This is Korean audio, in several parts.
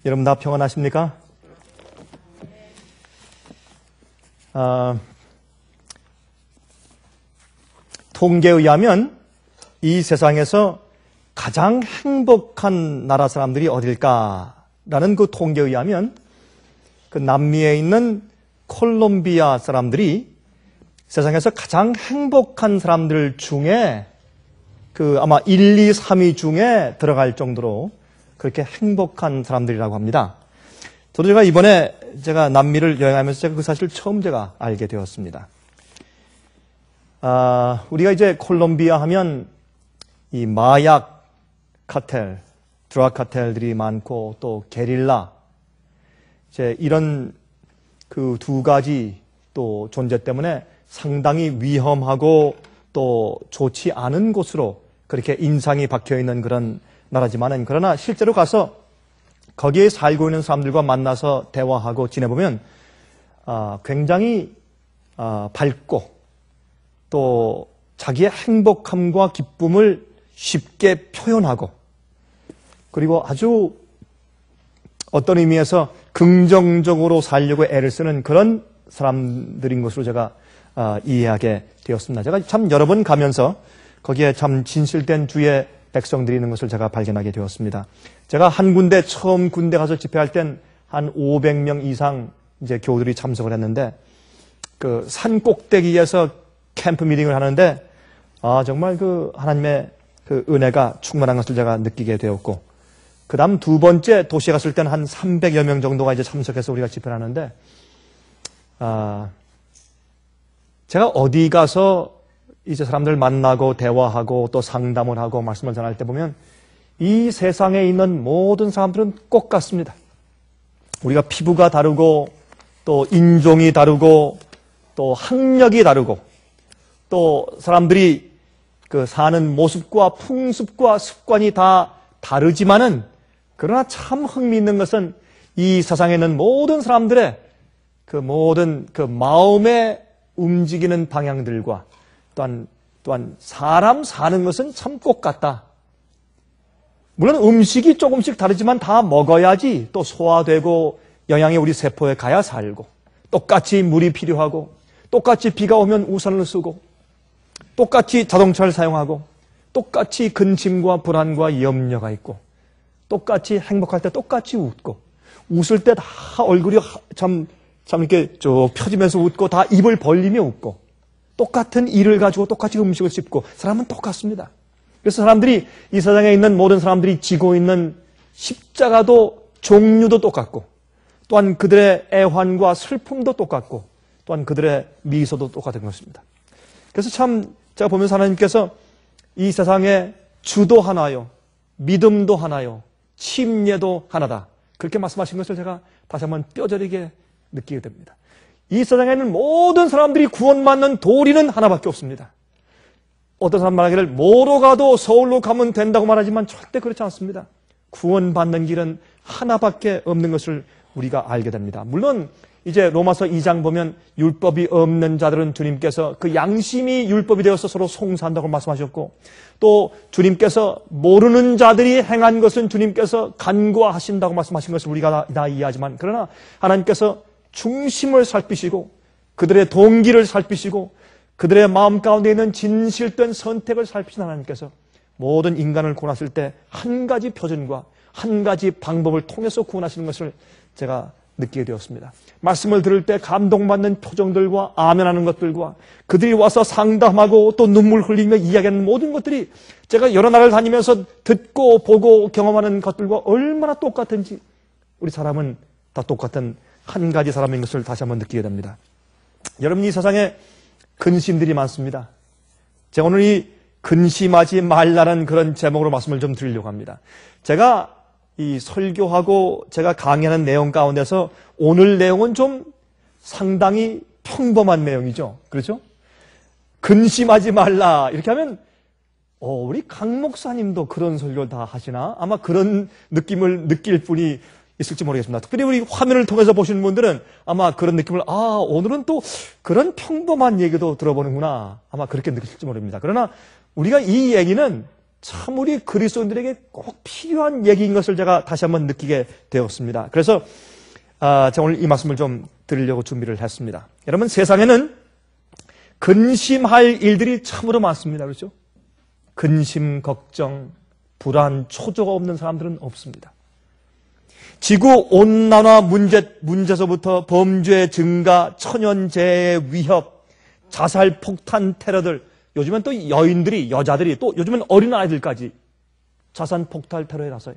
여러분 다 평안하십니까? 통계에 의하면 이 세상에서 가장 행복한 나라 사람들이 어딜까라는 그 통계에 의하면 그 남미에 있는 콜롬비아 사람들이 세상에서 가장 행복한 사람들 중에 그 아마 1, 2, 3위 중에 들어갈 정도로 그렇게 행복한 사람들이라고 합니다. 저도 제가 이번에 제가 남미를 여행하면서 제가 그 사실을 처음 제가 알게 되었습니다. 우리가 이제 콜롬비아 하면 이 마약 카텔, 드럭 카텔들이 많고 또 게릴라, 이제 이런 그 두 가지 또 존재 때문에 상당히 위험하고 또 좋지 않은 곳으로 그렇게 인상이 박혀 있는 그런 나라지만은 그러나 실제로 가서 거기에 살고 있는 사람들과 만나서 대화하고 지내보면 굉장히 밝고 또 자기의 행복함과 기쁨을 쉽게 표현하고 그리고 아주 어떤 의미에서 긍정적으로 살려고 애를 쓰는 그런 사람들인 것으로 제가 이해하게 되었습니다. 제가 참 여러 번 가면서 거기에 참 진실된 주의 백성들이 있는 것을 제가 발견하게 되었습니다. 제가 한 군데 처음 군대 가서 집회할 땐 한 500명 이상 이제 교우들이 참석을 했는데 그 산 꼭대기에서 캠프 미팅을 하는데 정말 그 하나님의 그 은혜가 충만한 것을 제가 느끼게 되었고 그다음 두 번째 도시에 갔을 때는 한 300여 명 정도가 이제 참석해서 우리가 집회를 하는데 제가 어디 가서 이제 사람들 만나고 대화하고 또 상담을 하고 말씀을 전할 때 보면 이 세상에 있는 모든 사람들은 똑같습니다. 우리가 피부가 다르고 또 인종이 다르고 또 학력이 다르고 또 사람들이 그 사는 모습과 풍습과 습관이 다 다르지만은 그러나 참 흥미있는 것은 이 세상에 있는 모든 사람들의 그 모든 그 마음에 움직이는 방향들과 또한 사람 사는 것은 참 똑같다. 물론 음식이 조금씩 다르지만 다 먹어야지 또 소화되고 영양이 우리 세포에 가야 살고 똑같이 물이 필요하고 똑같이 비가 오면 우산을 쓰고 똑같이 자동차를 사용하고 똑같이 근심과 불안과 염려가 있고 똑같이 행복할 때 똑같이 웃고 웃을 때 다 얼굴이 참 이렇게 쭉 펴지면서 웃고 다 입을 벌리며 웃고 똑같은 일을 가지고 똑같이 음식을 씹고 사람은 똑같습니다. 그래서 사람들이 이 세상에 있는 모든 사람들이 지고 있는 십자가도 종류도 똑같고 또한 그들의 애환과 슬픔도 똑같고 또한 그들의 미소도 똑같은 것입니다. 그래서 참 제가 보면서 하나님께서 이 세상에 주도 하나요, 믿음도 하나요, 침례도 하나다. 그렇게 말씀하신 것을 제가 다시 한번 뼈저리게 느끼게 됩니다. 이 세상에 있는 모든 사람들이 구원받는 도리는 하나밖에 없습니다. 어떤 사람 말하기를 뭐로 가도 서울로 가면 된다고 말하지만 절대 그렇지 않습니다. 구원받는 길은 하나밖에 없는 것을 우리가 알게 됩니다. 물론 이제 로마서 2장 보면 율법이 없는 자들은 주님께서 그 양심이 율법이 되어서 서로 송사한다고 말씀하셨고 또 주님께서 모르는 자들이 행한 것은 주님께서 간과하신다고 말씀하신 것을 우리가 다 이해하지만 그러나 하나님께서 중심을 살피시고 그들의 동기를 살피시고 그들의 마음 가운데 있는 진실된 선택을 살피신 하나님께서 모든 인간을 구원하실 때 한 가지 표준과 한 가지 방법을 통해서 구원하시는 것을 제가 느끼게 되었습니다. 말씀을 들을 때 감동받는 표정들과 아멘하는 것들과 그들이 와서 상담하고 또 눈물 흘리며 이야기하는 모든 것들이 제가 여러 나라를 다니면서 듣고 보고 경험하는 것들과 얼마나 똑같은지 우리 사람은 다 똑같은 한 가지 사람인 것을 다시 한번 느끼게 됩니다. 여러분 이 세상에 근심들이 많습니다. 제가 오늘 이 근심하지 말라는 그런 제목으로 말씀을 좀 드리려고 합니다. 제가 이 설교하고 제가 강의하는 내용 가운데서 오늘 내용은 좀 상당히 평범한 내용이죠. 그렇죠? 근심하지 말라 이렇게 하면 우리 강 목사님도 그런 설교를 다 하시나? 아마 그런 느낌을 느낄 분이 있을지 모르겠습니다. 특별히 우리 화면을 통해서 보시는 분들은 아마 그런 느낌을 오늘은 또 그런 평범한 얘기도 들어보는구나 아마 그렇게 느끼실지 모릅니다. 그러나 우리가 이 얘기는 참 우리 그리스도인들에게 꼭 필요한 얘기인 것을 제가 다시 한번 느끼게 되었습니다. 그래서 제가 오늘 이 말씀을 좀 드리려고 준비를 했습니다. 여러분, 세상에는 근심할 일들이 참으로 많습니다. 그렇죠? 근심, 걱정, 불안, 초조가 없는 사람들은 없습니다. 지구 온난화 문제서부터 범죄 증가, 천연재해 위협, 자살 폭탄 테러들, 요즘은 또 여인들이, 여자들이, 또 요즘은 어린아이들까지 자산 폭탄 테러에 나서요.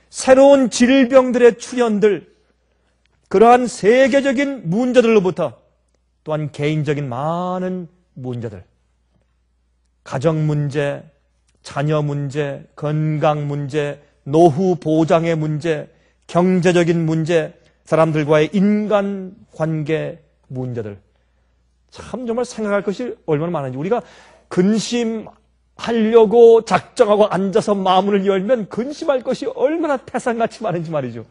새로운 질병들의 출현들, 그러한 세계적인 문제들로부터 또한 개인적인 많은 문제들, 가정 문제, 자녀 문제, 건강 문제, 노후 보장의 문제, 경제적인 문제, 사람들과의 인간 관계 문제들, 참 정말 생각할 것이 얼마나 많은지. 우리가 근심하려고 작정하고 앉아서 마음을 열면 근심할 것이 얼마나 태산같이 많은지 말이죠.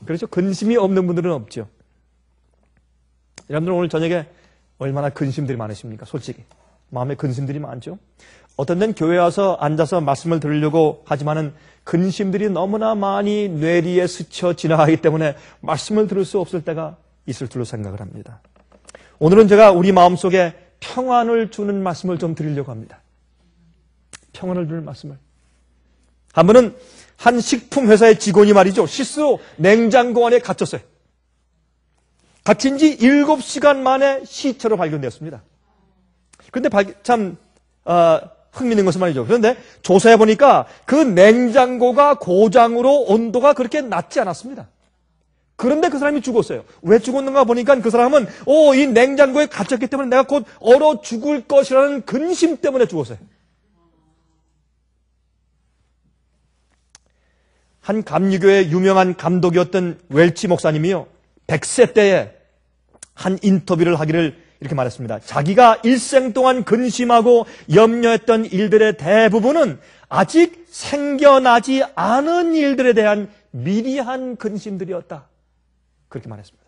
그렇죠? 근심이 없는 분들은 없죠. 여러분들 오늘 저녁에 얼마나 근심들이 많으십니까? 솔직히 마음에 근심들이 많죠. 어떤 데는 교회 와서 앉아서 말씀을 들으려고 하지만은 근심들이 너무나 많이 뇌리에 스쳐 지나가기 때문에 말씀을 들을 수 없을 때가 있을 줄로 생각을 합니다. 오늘은 제가 우리 마음속에 평안을 주는 말씀을 좀 드리려고 합니다. 평안을 주는 말씀을. 한 번은 한 식품회사의 직원이 말이죠. 실수로 냉장고 안에 갇혔어요. 갇힌 지 7시간 만에 시체로 발견되었습니다. 그런데 참 흥미있는 것은 말이죠. 그런데 조사해 보니까 그 냉장고가 고장으로 온도가 그렇게 낮지 않았습니다. 그런데 그 사람이 죽었어요. 왜 죽었는가 보니까 그 사람은 이 냉장고에 갇혔기 때문에 내가 곧 얼어 죽을 것이라는 근심 때문에 죽었어요. 한 감리교의 유명한 감독이었던 웰치 목사님이요, 100세 때에 한 인터뷰를 하기를 이렇게 말했습니다. 자기가 일생 동안 근심하고 염려했던 일들의 대부분은 아직 생겨나지 않은 일들에 대한 미리한 근심들이었다. 그렇게 말했습니다.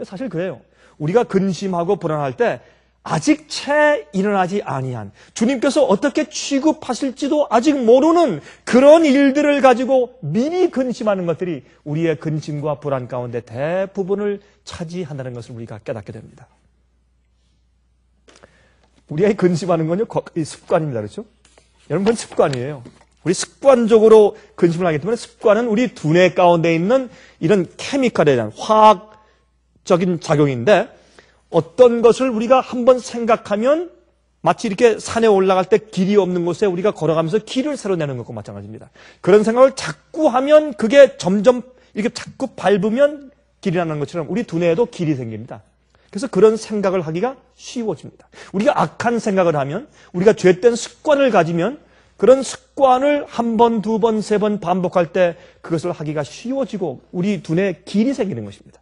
사실 그래요. 우리가 근심하고 불안할 때 아직 채 일어나지 아니한, 주님께서 어떻게 취급하실지도 아직 모르는 그런 일들을 가지고 미리 근심하는 것들이 우리의 근심과 불안 가운데 대부분을 차지한다는 것을 우리가 깨닫게 됩니다. 우리의 근심하는 건요, 습관입니다. 그렇죠? 여러분, 그건 습관이에요. 우리 습관적으로 근심을 하기 때문에 습관은 우리 두뇌 가운데 있는 이런 케미컬에 대한 화학적인 작용인데, 어떤 것을 우리가 한번 생각하면 마치 이렇게 산에 올라갈 때 길이 없는 곳에 우리가 걸어가면서 길을 새로 내는 것과 마찬가지입니다. 그런 생각을 자꾸 하면 그게 점점 이렇게 자꾸 밟으면 길이 나는 것처럼 우리 두뇌에도 길이 생깁니다. 그래서 그런 생각을 하기가 쉬워집니다. 우리가 악한 생각을 하면, 우리가 죄된 습관을 가지면 그런 습관을 한 번, 두 번, 세 번 반복할 때 그것을 하기가 쉬워지고 우리 두뇌에 길이 생기는 것입니다.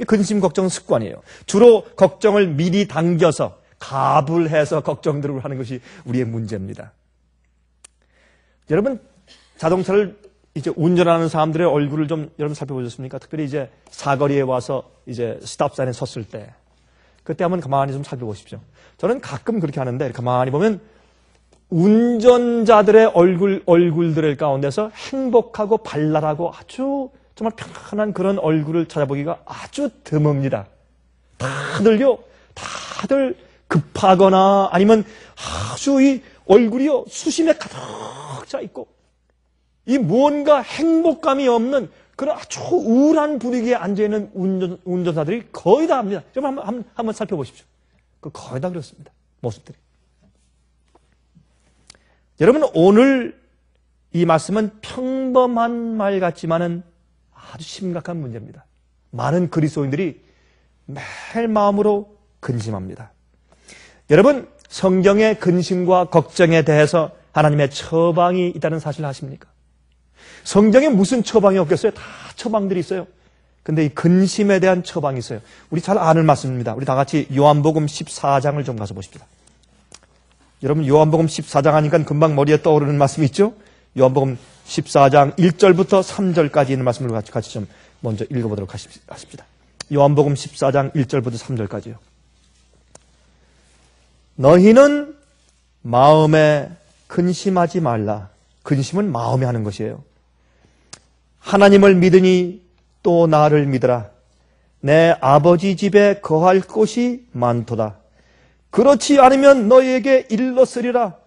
근심, 걱정은 습관이에요. 주로 걱정을 미리 당겨서 갑을 해서 걱정들을 하는 것이 우리의 문제입니다. 여러분, 자동차를 이제 운전하는 사람들의 얼굴을 좀 여러분 살펴보셨습니까? 특별히 이제 사거리에 와서 이제 스탑사인에 섰을 때, 그때 한번 가만히 좀 살펴보십시오. 저는 가끔 그렇게 하는데 가만히 보면 운전자들의 얼굴들 가운데서 행복하고 발랄하고 아주 정말 편안한 그런 얼굴을 찾아보기가 아주 드뭅니다. 다들 급하거나 아니면 아주 이 얼굴이요, 수심에 가득 차 있고, 이 무언가 행복감이 없는 그런 아주 우울한 분위기에 앉아있는 운전사들이 거의 다 합니다. 좀 한번 살펴보십시오. 거의 다 그렇습니다. 모습들이. 여러분, 오늘 이 말씀은 평범한 말 같지만은 아주 심각한 문제입니다. 많은 그리스도인들이 매일 마음으로 근심합니다. 여러분, 성경의 근심과 걱정에 대해서 하나님의 처방이 있다는 사실을 아십니까? 성경에 무슨 처방이 없겠어요? 다 처방들이 있어요. 근데 이 근심에 대한 처방이 있어요. 우리 잘 아는 말씀입니다. 우리 다 같이 요한복음 14장을 좀 가서 보십시다. 여러분, 요한복음 14장 하니까 금방 머리에 떠오르는 말씀이 있죠? 요한복음 14장 1절부터 3절까지 있는 말씀을 같이 좀 먼저 읽어보도록 하십시다. 요한복음 14장 1절부터 3절까지요. 너희는 마음에 근심하지 말라. 근심은 마음에 하는 것이에요. 하나님을 믿으니 또 나를 믿으라. 내 아버지 집에 거할 곳이 많도다. 그렇지 않으면 너희에게 일렀으리라.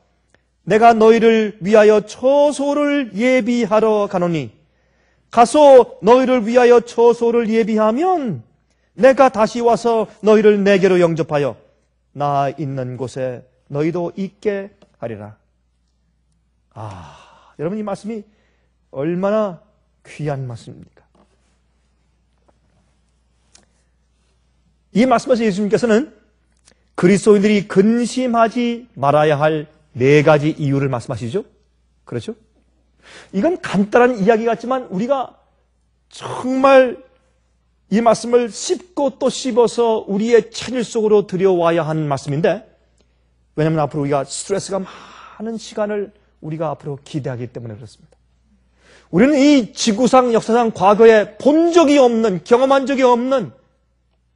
내가 너희를 위하여 처소를 예비하러 가노니 가서 너희를 위하여 처소를 예비하면 내가 다시 와서 너희를 내게로 영접하여 나 있는 곳에 너희도 있게 하리라. 여러분, 이 말씀이 얼마나 귀한 말씀입니까? 이 말씀에서 예수님께서는 그리스도인들이 근심하지 말아야 할 4가지 이유를 말씀하시죠? 그렇죠? 이건 간단한 이야기 같지만 우리가 정말 이 말씀을 씹고 또 씹어서 우리의 체질 속으로 들여와야 하는 말씀인데, 왜냐하면 앞으로 우리가 스트레스가 많은 시간을 우리가 앞으로 기대하기 때문에 그렇습니다. 우리는 이 지구상 역사상 과거에 본 적이 없는, 경험한 적이 없는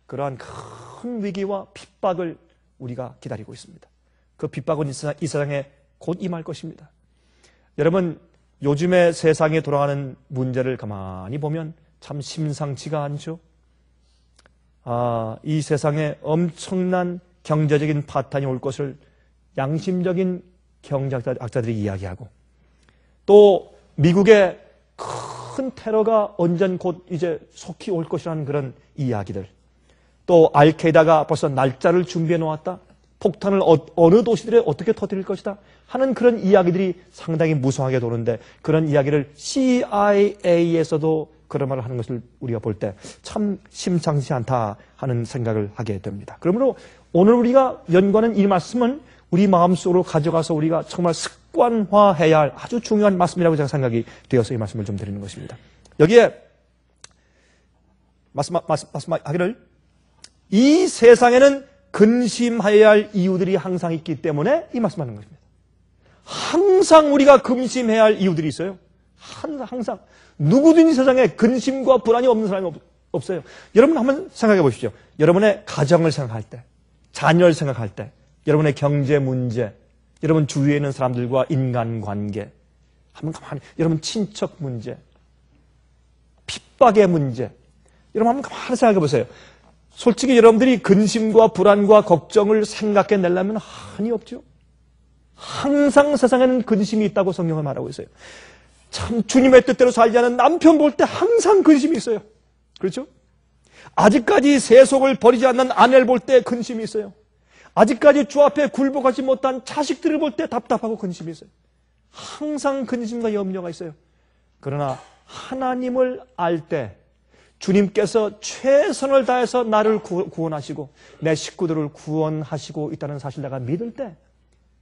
그러한 큰 위기와 핍박을 우리가 기다리고 있습니다. 그 핍박은 이 세상에 곧 임할 것입니다. 여러분, 요즘의 세상에 돌아가는 문제를 가만히 보면 참 심상치가 않죠. 이 세상에 엄청난 경제적인 파탄이 올 것을 양심적인 경제학자들이 이야기하고, 또 미국의 큰 테러가 언젠 곧 이제 속히 올 것이라는 그런 이야기들, 또 알케이다가 벌써 날짜를 준비해 놓았다, 폭탄을 어느 도시들에 어떻게 터뜨릴 것이다 하는 그런 이야기들이 상당히 무성하게 도는데, 그런 이야기를 CIA에서도 그런 말을 하는 것을 우리가 볼 때 참 심상치 않다 하는 생각을 하게 됩니다. 그러므로 오늘 우리가 연구하는 이 말씀은 우리 마음속으로 가져가서 우리가 정말 습관화해야 할 아주 중요한 말씀이라고 제가 생각이 되어서 이 말씀을 좀 드리는 것입니다. 여기에 말씀하기를 이 세상에는 근심해야 할 이유들이 항상 있기 때문에 이 말씀하는 것입니다. 항상 우리가 근심해야 할 이유들이 있어요. 항상. 누구든지 세상에 근심과 불안이 없는 사람이 없어요. 여러분 한번 생각해 보십시오. 여러분의 가정을 생각할 때, 자녀를 생각할 때, 여러분의 경제 문제, 여러분 주위에 있는 사람들과 인간관계, 한번 가만히, 여러분 친척 문제, 핍박의 문제, 여러분 한번 가만히 생각해 보세요. 솔직히 여러분들이 근심과 불안과 걱정을 생각해 내려면 한이 없죠. 항상 세상에는 근심이 있다고 성경은 말하고 있어요. 참 주님의 뜻대로 살지 않은 남편 볼 때 항상 근심이 있어요. 그렇죠? 아직까지 세속을 버리지 않는 아내를 볼 때 근심이 있어요. 아직까지 주 앞에 굴복하지 못한 자식들을 볼 때 답답하고 근심이 있어요. 항상 근심과 염려가 있어요. 그러나 하나님을 알 때 주님께서 최선을 다해서 나를 구원하시고 내 식구들을 구원하시고 있다는 사실 내가 믿을 때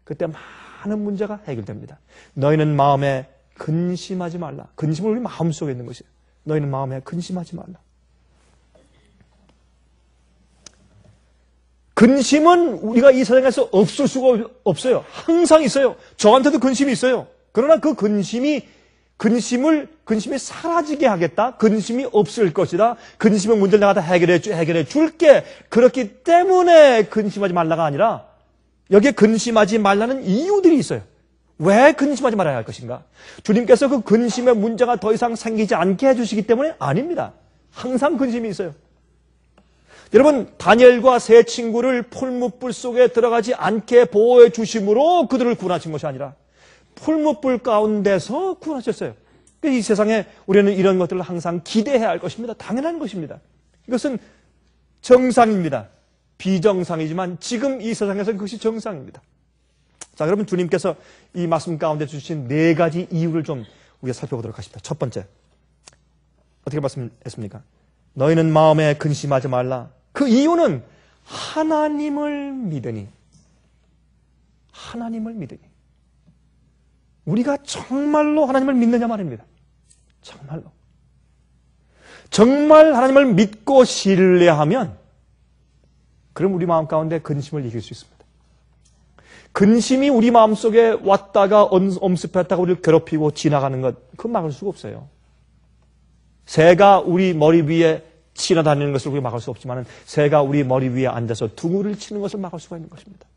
그때 많은 문제가 해결됩니다. 너희는 마음에 근심하지 말라. 근심은 우리 마음속에 있는 것이에요. 너희는 마음에 근심하지 말라. 근심은 우리가 이 세상에서 없을 수가 없어요. 항상 있어요. 저한테도 근심이 있어요. 그러나 그 근심이 사라지게 하겠다. 근심이 없을 것이다. 근심의 문제를 내가 다 해결해 줄게. 그렇기 때문에 근심하지 말라가 아니라 여기에 근심하지 말라는 이유들이 있어요. 왜 근심하지 말아야 할 것인가? 주님께서 그 근심의 문제가 더 이상 생기지 않게 해주시기 때문에 아닙니다. 항상 근심이 있어요. 여러분, 다니엘과 세 친구를 풀무불 속에 들어가지 않게 보호해 주심으로 그들을 구원하신 것이 아니라 풀무불 가운데서 구원하셨어요. 이 세상에 우리는 이런 것들을 항상 기대해야 할 것입니다. 당연한 것입니다. 이것은 정상입니다. 비정상이지만 지금 이 세상에서는 그것이 정상입니다. 자, 여러분, 주님께서 이 말씀 가운데 주신 4가지 이유를 좀 우리가 살펴보도록 하십니다. 첫 번째, 어떻게 말씀했습니까? 너희는 마음에 근심하지 말라. 그 이유는 하나님을 믿으니. 하나님을 믿으니. 우리가 정말로 하나님을 믿느냐 말입니다. 정말로. 정말 하나님을 믿고 신뢰하면 그럼 우리 마음 가운데 근심을 이길 수 있습니다. 근심이 우리 마음속에 왔다가 엄습했다가 우리를 괴롭히고 지나가는 것, 그건 막을 수가 없어요. 새가 우리 머리 위에 지나다니는 것을 우리가 막을 수 없지만 새가 우리 머리 위에 앉아서 둥을 치는 것을 막을 수가 있는 것입니다.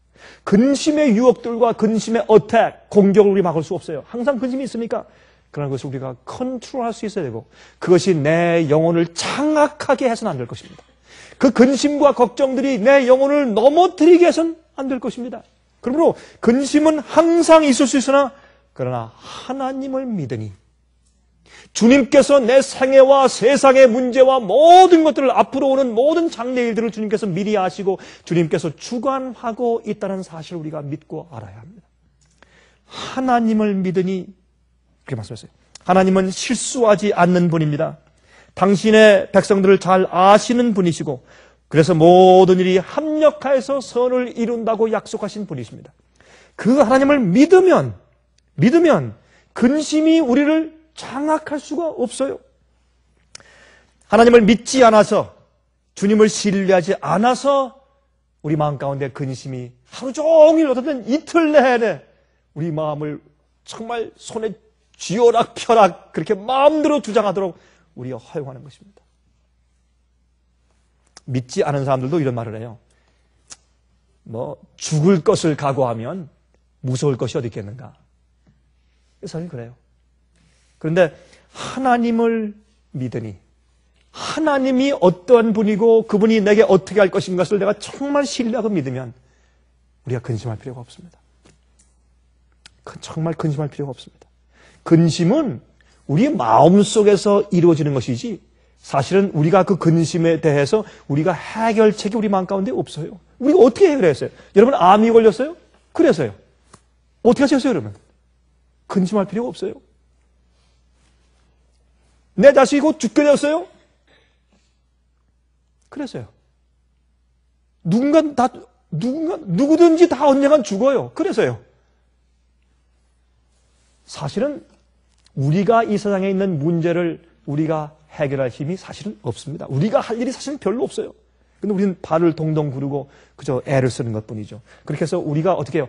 근심의 유혹들과 근심의 어택, 공격을 우리 막을 수 없어요. 항상 근심이 있으니까. 그러나 그것을 우리가 컨트롤할 수 있어야 되고 그것이 내 영혼을 장악하게 해서는 안 될 것입니다. 그 근심과 걱정들이 내 영혼을 넘어뜨리게 해서는 안 될 것입니다. 그러므로 근심은 항상 있을 수 있으나 그러나 하나님을 믿으니 주님께서 내 생애와 세상의 문제와 모든 것들을 앞으로 오는 모든 장래일들을 주님께서 미리 아시고 주님께서 주관하고 있다는 사실을 우리가 믿고 알아야 합니다. 하나님을 믿으니 그렇게 말씀했어요. 하나님은 실수하지 않는 분입니다. 당신의 백성들을 잘 아시는 분이시고 그래서 모든 일이 합력하여서 선을 이룬다고 약속하신 분이십니다. 그 하나님을 믿으면 근심이 우리를 장악할 수가 없어요. 하나님을 믿지 않아서 주님을 신뢰하지 않아서 우리 마음 가운데 근심이 하루 종일 어떤 이틀 내내 우리 마음을 정말 손에 쥐어락 펴락 그렇게 마음대로 주장하도록 우리가 허용하는 것입니다. 믿지 않은 사람들도 이런 말을 해요. 죽을 것을 각오하면 무서울 것이 어디 있겠는가. 사실 그래요. 그런데 하나님을 믿으니 하나님이 어떠한 분이고 그분이 내게 어떻게 할 것인 것을 내가 정말 신뢰하고 믿으면 우리가 근심할 필요가 없습니다. 정말 근심할 필요가 없습니다. 근심은 우리 마음속에서 이루어지는 것이지 사실은 우리가 그 근심에 대해서 우리가 해결책이 우리 마음 가운데 없어요. 우리가 어떻게 해결했어요? 여러분 암이 걸렸어요? 그래서요. 어떻게 하셨어요 여러분? 근심할 필요가 없어요. 내 자식이 곧 죽게 되었어요? 그래서요. 누구든지 다 언젠간 죽어요. 그래서요. 사실은 우리가 이 세상에 있는 문제를 우리가 해결할 힘이 사실은 없습니다. 우리가 할 일이 사실은 별로 없어요. 근데 우리는 발을 동동 구르고 그저 애를 쓰는 것 뿐이죠. 그렇게 해서 우리가 어떻게 해요?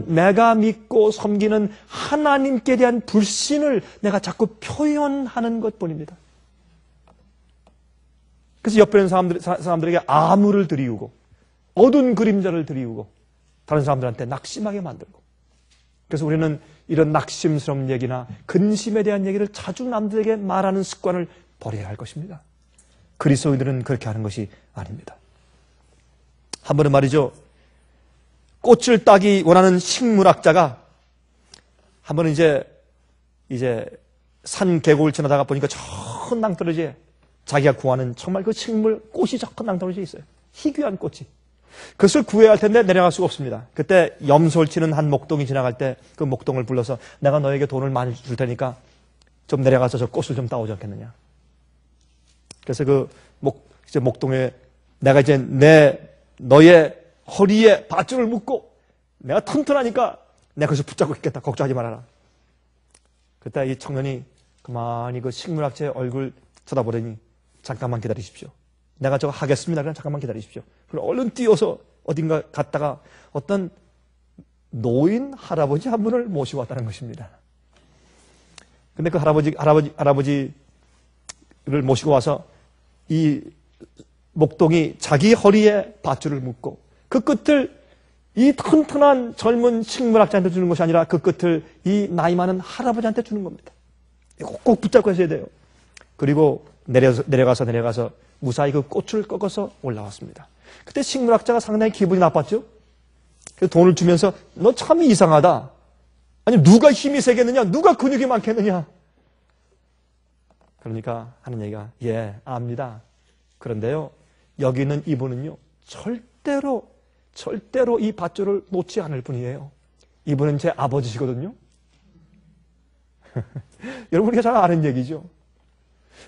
내가 믿고 섬기는 하나님께 대한 불신을 내가 자꾸 표현하는 것 뿐입니다. 그래서 옆에 있는 사람들에게 암울을 드리우고 어두운 그림자를 드리우고 다른 사람들한테 낙심하게 만들고 그래서 우리는 이런 낙심스러운 얘기나 근심에 대한 얘기를 자주 남들에게 말하는 습관을 버려야 할 것입니다. 그리스도인들은 그렇게 하는 것이 아닙니다. 한 번은 말이죠. 꽃을 따기 원하는 식물학자가 한 번은 이제 산 계곡을 지나다가 보니까 저 낭떠러지에 자기가 구하는 정말 그 식물 꽃이 저 낭떠러지에 있어요. 희귀한 꽃이. 그것을 구해야 할 텐데 내려갈 수가 없습니다. 그때 염소를 치는 한 목동이 지나갈 때 그 목동을 불러서 내가 너에게 돈을 많이 줄 테니까 좀 내려가서 저 꽃을 좀 따오지 않겠느냐. 그래서 그 목동에 내가 이제 너의 허리에 밧줄을 묶고 내가 튼튼하니까 내가 그것을 붙잡고 있겠다. 걱정하지 말아라. 그때 이 청년이 가만히 그 식물학자의 얼굴 쳐다보더니 잠깐만 기다리십시오. 내가 저거 하겠습니다. 그냥 잠깐만 기다리십시오. 그럼 얼른 뛰어서 어딘가 갔다가 어떤 노인 할아버지 한 분을 모시고 왔다는 것입니다. 근데 그 할아버지를 모시고 와서 이 목동이 자기 허리에 밧줄을 묶고 그 끝을 이 튼튼한 젊은 식물학자한테 주는 것이 아니라 그 끝을 이 나이 많은 할아버지한테 주는 겁니다. 꼭 붙잡고 하셔야 돼요. 그리고 내려가서 무사히 그 꽃을 꺾어서 올라왔습니다. 그때 식물학자가 상당히 기분이 나빴죠. 그래서 돈을 주면서 너 참 이상하다. 아니 누가 힘이 세겠느냐? 누가 근육이 많겠느냐? 그러니까 하는 얘기가 압니다. 그런데요. 여기 있는 이분은요. 절대로 이 밧줄을 놓지 않을 분이에요. 이분은 제 아버지시거든요. 여러분 우리가 잘 아는 얘기죠.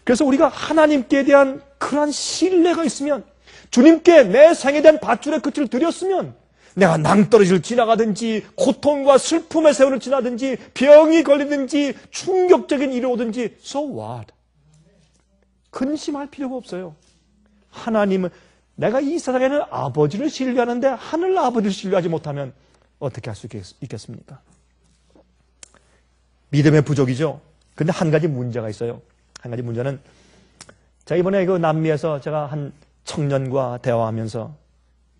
그래서 우리가 하나님께 대한 그러한 신뢰가 있으면 주님께 내 생에 대한 밧줄의 끝을 드렸으면 내가 낭떠러지를 지나가든지 고통과 슬픔의 세월을 지나든지 병이 걸리든지 충격적인 일이 오든지 so what? 근심할 필요가 없어요. 하나님은 내가 이 세상에는 아버지를 신뢰하는데 하늘 아버지를 신뢰하지 못하면 어떻게 할 수 있겠습니까? 믿음의 부족이죠. 근데 한 가지 문제가 있어요. 한 가지 문제는 제가 이번에 그 남미에서 제가 한 청년과 대화하면서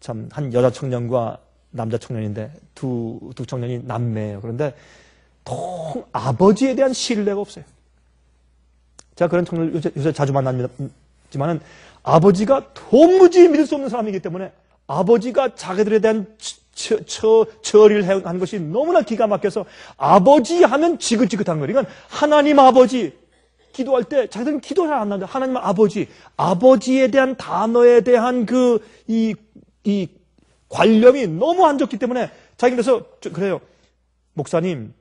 참 한 여자 청년과 남자 청년인데 두 청년이 남매예요. 그런데 아버지에 대한 신뢰가 없어요. 제가 그런 청년을 요새 자주 만납니다만은 아버지가 도무지 믿을 수 없는 사람이기 때문에 아버지가 자기들에 대한 처리를 한 것이 너무나 기가 막혀서 아버지 하면 지긋지긋한 거예요. 그러니까 하나님 아버지 기도할 때 자기들은 기도 잘 안 나는데 하나님 아버지에 대한 단어에 대한 이 관념이 너무 안 좋기 때문에 자기들에서 그래요. 목사님,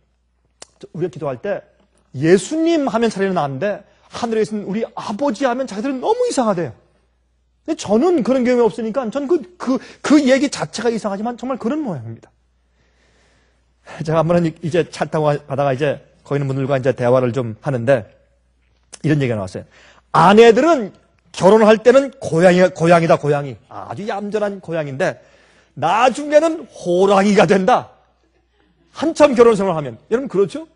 우리가 기도할 때 예수님 하면 차라리 나는데 하늘에 있는 우리 아버지 하면 자기들은 너무 이상하대요. 근데 저는 그런 경험이 없으니까 전 그 얘기 자체가 이상하지만 정말 그런 모양입니다. 제가 한 번은 이제 차 타고 가다가 이제 거기 있는 분들과 이제 대화를 좀 하는데 이런 얘기가 나왔어요. 아내들은 결혼할 때는 고양이다, 고양이. 아주 얌전한 고양인데 나중에는 호랑이가 된다. 한참 결혼 생활을 하면. 여러분, 그렇죠?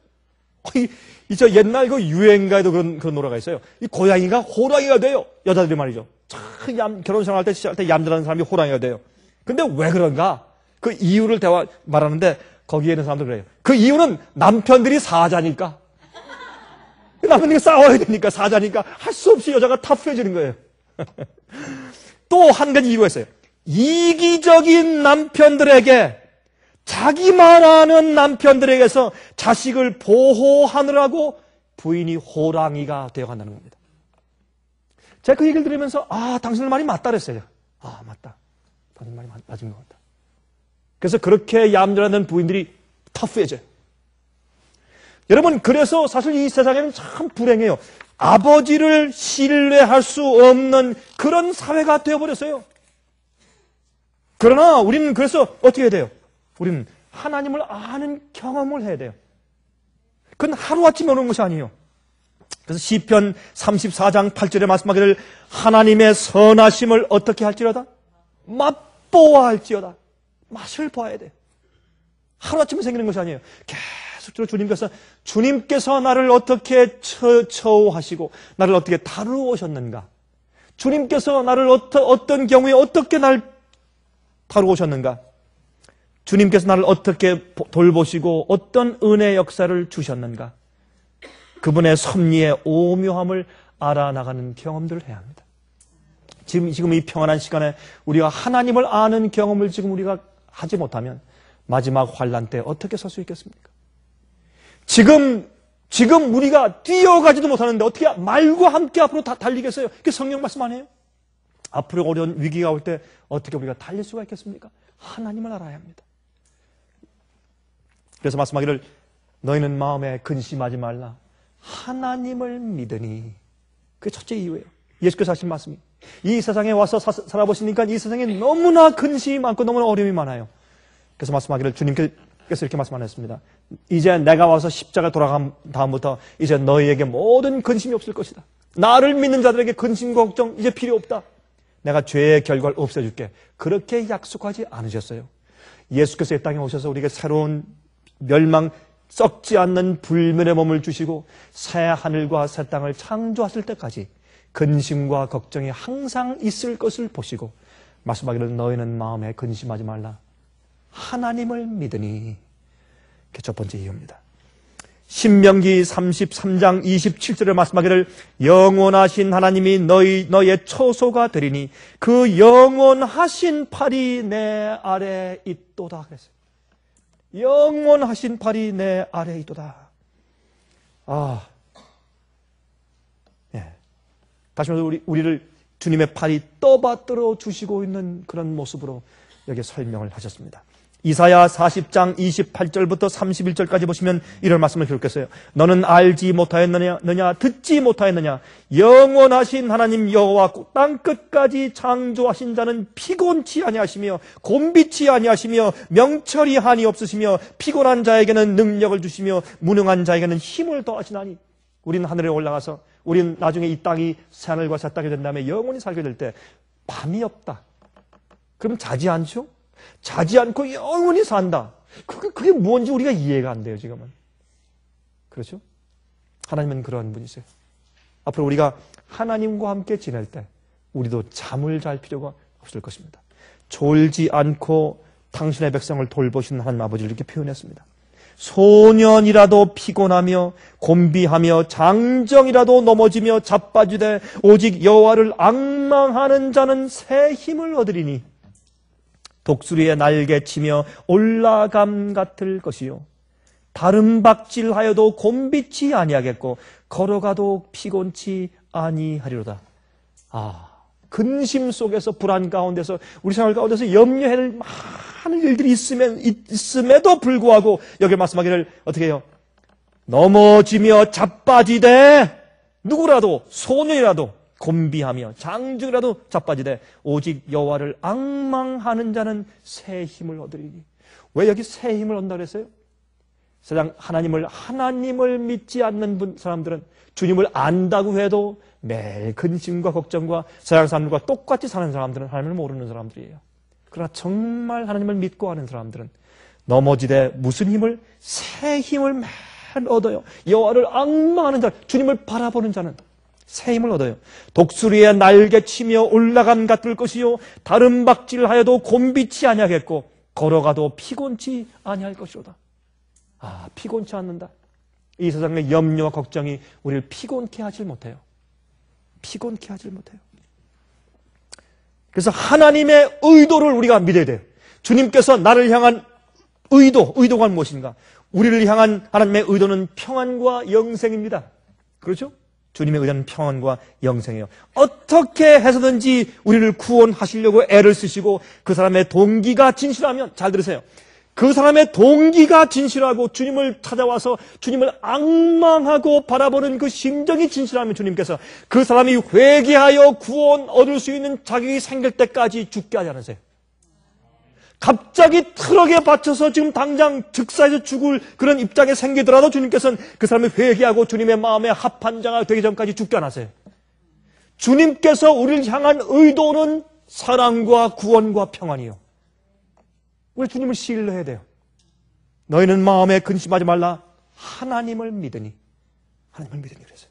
저 옛날 그 유행가에도 그런 노래가 있어요. 이 고양이가 호랑이가 돼요. 여자들이 말이죠. 참 결혼 생활할 때 얌전한 사람이 호랑이가 돼요. 근데 왜 그런가? 그 이유를 말하는데 거기에 있는 사람들 그래요. 그 이유는 남편들이 사자니까. 남편들이 싸워야 되니까, 사자니까 할 수 없이 여자가 타프해지는 거예요. 또 한 가지 이유가 있어요. 이기적인 남편들에게, 자기 말하는 남편들에게서 자식을 보호하느라고 부인이 호랑이가 되어간다는 겁니다. 제가 그 얘기를 들으면서 당신들 말이 맞다 그랬어요. 맞다. 당신 말이 맞은 것 같다. 그래서 그렇게 얌전한 부인들이 터프해져요. 여러분, 그래서 사실 이 세상에는 참 불행해요. 아버지를 신뢰할 수 없는 그런 사회가 되어버렸어요. 그러나 우리는 그래서 어떻게 해야 돼요? 우리는 하나님을 아는 경험을 해야 돼요. 그건 하루아침에 오는 것이 아니에요. 그래서 시편 34장 8절에 말씀하기를 하나님의 선하심을 어떻게 할지어다? 맛보아 할지어다. 맛을 봐야 돼요. 하루아침에 생기는 것이 아니에요. 계속적으로 주님께서 나를 어떻게 처우하시고 나를 어떻게 다루오셨는가? 주님께서 나를 어떤 경우에 어떻게 날 다루오셨는가? 주님께서 나를 어떻게 돌보시고 어떤 은혜 역사를 주셨는가? 그분의 섭리의 오묘함을 알아나가는 경험들을 해야 합니다. 지금 이 평안한 시간에 우리가 하나님을 아는 경험을 지금 우리가 하지 못하면 마지막 환난 때 어떻게 설 수 있겠습니까? 지금 우리가 뛰어가지도 못하는데 어떻게 말과 함께 앞으로 다 달리겠어요? 그게 성경 말씀 아니에요? 앞으로 어려운 위기가 올 때 어떻게 우리가 달릴 수가 있겠습니까? 하나님을 알아야 합니다. 그래서 말씀하기를 너희는 마음에 근심하지 말라. 하나님을 믿으니. 그게 첫째 이유예요. 예수께서 하신 말씀이. 이 세상에 와서 살아보시니까 이 세상에 너무나 근심이 많고 너무나 어려움이 많아요. 그래서 말씀하기를 주님께서 이렇게 말씀하셨습니다. 이제 내가 와서 십자가 돌아간 다음부터 이제 너희에게 모든 근심이 없을 것이다. 나를 믿는 자들에게 근심 걱정 이제 필요 없다. 내가 죄의 결과를 없애줄게. 그렇게 약속하지 않으셨어요. 예수께서 이 땅에 오셔서 우리에게 새로운 멸망 썩지 않는 불멸의 몸을 주시고 새 하늘과 새 땅을 창조하실 때까지 근심과 걱정이 항상 있을 것을 보시고 말씀하기를 너희는 마음에 근심하지 말라. 하나님을 믿으니. 그게 첫 번째 이유입니다. 신명기 33장 27절에 말씀하기를 영원하신 하나님이 너의 처소가 되리니 그 영원하신 팔이 내 아래 있도다 그랬어요. 영원하신 팔이 내 아래 있도다. 다시 말해서 우리를 주님의 팔이 떠받들어 주시고 있는 그런 모습으로 여기 설명을 하셨습니다. 이사야 40장 28절부터 31절까지 보시면 이런 말씀을 기록했어요. 너는 알지 못하였느냐 듣지 못하였느냐 영원하신 하나님 여호와 땅 끝까지 창조하신 자는 피곤치 아니하시며 곤비치 아니하시며 명철이 한이 없으시며 피곤한 자에게는 능력을 주시며 무능한 자에게는 힘을 더하시나니. 우리는 하늘에 올라가서 우리는 나중에 이 땅이 새하늘과 새 땅이 된 다음에 영원히 살게 될 때 밤이 없다. 그럼 자지 않죠? 자지 않고 영원히 산다. 그게 뭔지 우리가 이해가 안 돼요, 지금은. 그렇죠? 하나님은 그러한 분이세요. 앞으로 우리가 하나님과 함께 지낼 때 우리도 잠을 잘 필요가 없을 것입니다. 졸지 않고 당신의 백성을 돌보시는 하나님 아버지를 이렇게 표현했습니다. 소년이라도 피곤하며 곤비하며 장정이라도 넘어지며 자빠지되 오직 여호와를 앙망하는 자는 새 힘을 얻으리니 독수리의 날개 치며 올라감 같을 것이요 다른 박질하여도 곤비치 아니하겠고 걸어가도 피곤치 아니하리로다. 근심 속에서 불안 가운데서 우리 생활 가운데서 염려해야 할 많은 일들이 있음에도 불구하고 여기 말씀하기를 어떻게 해요? 넘어지며 자빠지되 누구라도 소년이라도 곤비하며 장중이라도 자빠지되 오직 여호와를 앙망하는 자는 새 힘을 얻으리니. 왜 여기 새 힘을 얻는다 그랬어요? 세상 하나님을 믿지 않는 사람들은 주님을 안다고 해도 매일 근심과 걱정과 세상 사람들과 똑같이 사는 사람들은 하나님을 모르는 사람들이에요. 그러나 정말 하나님을 믿고 하는 사람들은 넘어지되 무슨 힘을? 새 힘을 매일 얻어요. 여호와를 앙망하는 자, 주님을 바라보는 자는 새 힘을 얻어요. 독수리의 날개 치며 올라감 같을 것이요 다른 박질하여도 곤비치 아니하겠고 걸어가도 피곤치 아니할 것이로다. 피곤치 않는다. 이 세상의 염려와 걱정이 우리를 피곤케 하질 못해요. 피곤케 하질 못해요. 그래서 하나님의 의도를 우리가 믿어야 돼요. 주님께서 나를 향한 의도가 무엇인가? 우리를 향한 하나님의 의도는 평안과 영생입니다. 그렇죠? 주님의 의도는 평안과 영생이에요. 어떻게 해서든지 우리를 구원하시려고 애를 쓰시고 그 사람의 동기가 진실하면, 잘 들으세요. 그 사람의 동기가 진실하고 주님을 찾아와서 주님을 앙망하고 바라보는 그 심정이 진실하면 주님께서 그 사람이 회개하여 구원 얻을 수 있는 자격이 생길 때까지 죽게 하지 않으세요. 갑자기 트럭에 받쳐서 지금 당장 즉사해서 죽을 그런 입장에 생기더라도 주님께서는 그 사람이 회개하고 주님의 마음에 합한 자가 되기 전까지 죽게 안 하세요. 주님께서 우리를 향한 의도는 사랑과 구원과 평안이요. 우리 주님을 신뢰해야 돼요. 너희는 마음에 근심하지 말라. 하나님을 믿으니. 하나님을 믿으니 그랬어요.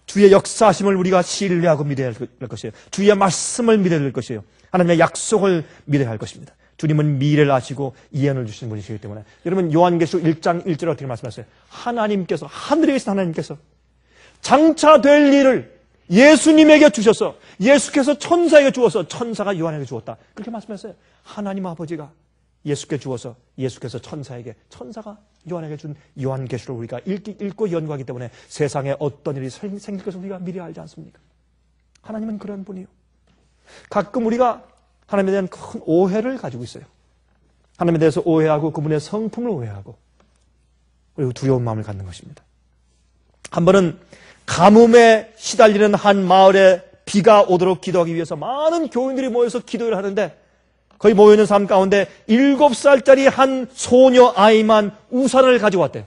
주의 역사하심을 우리가 신뢰하고 믿어야 할 것이에요. 주의 말씀을 믿어야 할 것이에요. 하나님의 약속을 믿어야 할 것입니다. 주님은 미래를 아시고 예언을 주시는 분이시기 때문에. 여러분 요한계시록 1장 1절에 어떻게 말씀하셨어요? 하나님께서, 하늘에 계신 하나님께서 장차 될 일을 예수님에게 주셔서 예수께서 천사에게 주어서 천사가 요한에게 주었다. 그렇게 말씀했어요. 하나님 아버지가 예수께 주어서 예수께서 천사가 요한에게 준 요한계시록을 우리가 읽고 연구하기 때문에 세상에 어떤 일이 생길 것을 우리가 미리 알지 않습니까? 하나님은 그런 분이요. 가끔 우리가 하나님에 대한 큰 오해를 가지고 있어요. 하나님에 대해서 오해하고 그분의 성품을 오해하고 그리고 두려운 마음을 갖는 것입니다. 한 번은 가뭄에 시달리는 한 마을에 비가 오도록 기도하기 위해서 많은 교인들이 모여서 기도를 하는데 거기 모여있는 사람 가운데 7살짜리 한 소녀 아이만 우산을 가져왔대요.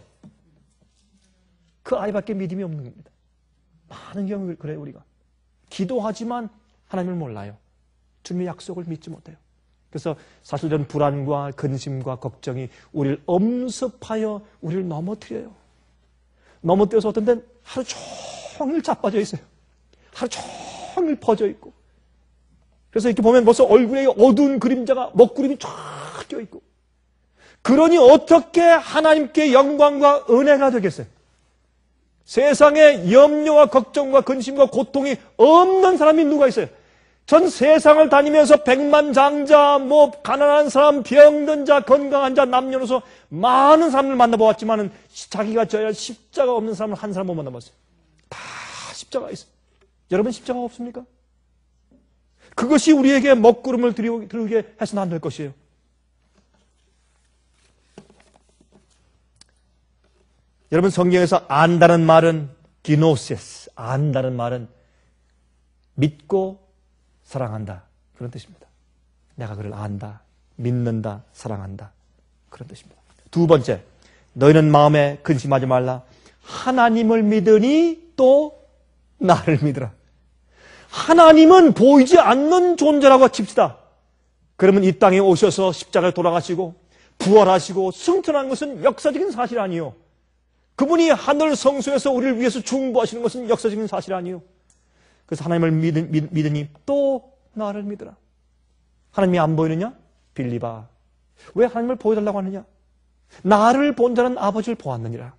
그 아이밖에 믿음이 없는 겁니다. 많은 경우 그래요. 우리가 기도하지만 하나님을 몰라요. 주님의 약속을 믿지 못해요. 그래서 사실 저는 불안과 근심과 걱정이 우리를 엄습하여 우리를 넘어뜨려요. 넘어뜨려서 어떤 데는 하루 종일 자빠져 있어요. 하루 종일 퍼져 있고. 그래서 이렇게 보면 벌써 얼굴에 어두운 그림자가 먹구름이 쫙 껴있고. 그러니 어떻게 하나님께 영광과 은혜가 되겠어요? 세상에 염려와 걱정과 근심과 고통이 없는 사람이 누가 있어요? 전 세상을 다니면서 백만장자, 가난한 사람, 병든 자, 건강한 자, 남녀노소 많은 사람을 만나보았지만은 자기가 져야 할 십자가 없는 사람을 한 사람 못 만나봤어요. 다 십자가 있어요. 여러분 십자가 없습니까? 그것이 우리에게 먹구름을 들게 해서는 안 될 것이에요. 여러분 성경에서 안다는 말은 기노시스, 안다는 말은 믿고 사랑한다. 그런 뜻입니다. 내가 그를 안다, 믿는다, 사랑한다. 그런 뜻입니다. 두 번째, 너희는 마음에 근심하지 말라. 하나님을 믿으니 또 나를 믿으라. 하나님은 보이지 않는 존재라고 칩시다. 그러면 이 땅에 오셔서 십자가에 돌아가시고 부활하시고 승천한 것은 역사적인 사실 아니요. 그분이 하늘 성소에서 우리를 위해서 중보하시는 것은 역사적인 사실 아니요. 그래서 하나님을 믿으니 또 나를 믿으라. 하나님이 안 보이느냐? 빌립아, 왜 하나님을 보여달라고 하느냐? 나를 본 자는 아버지를 보았느니라.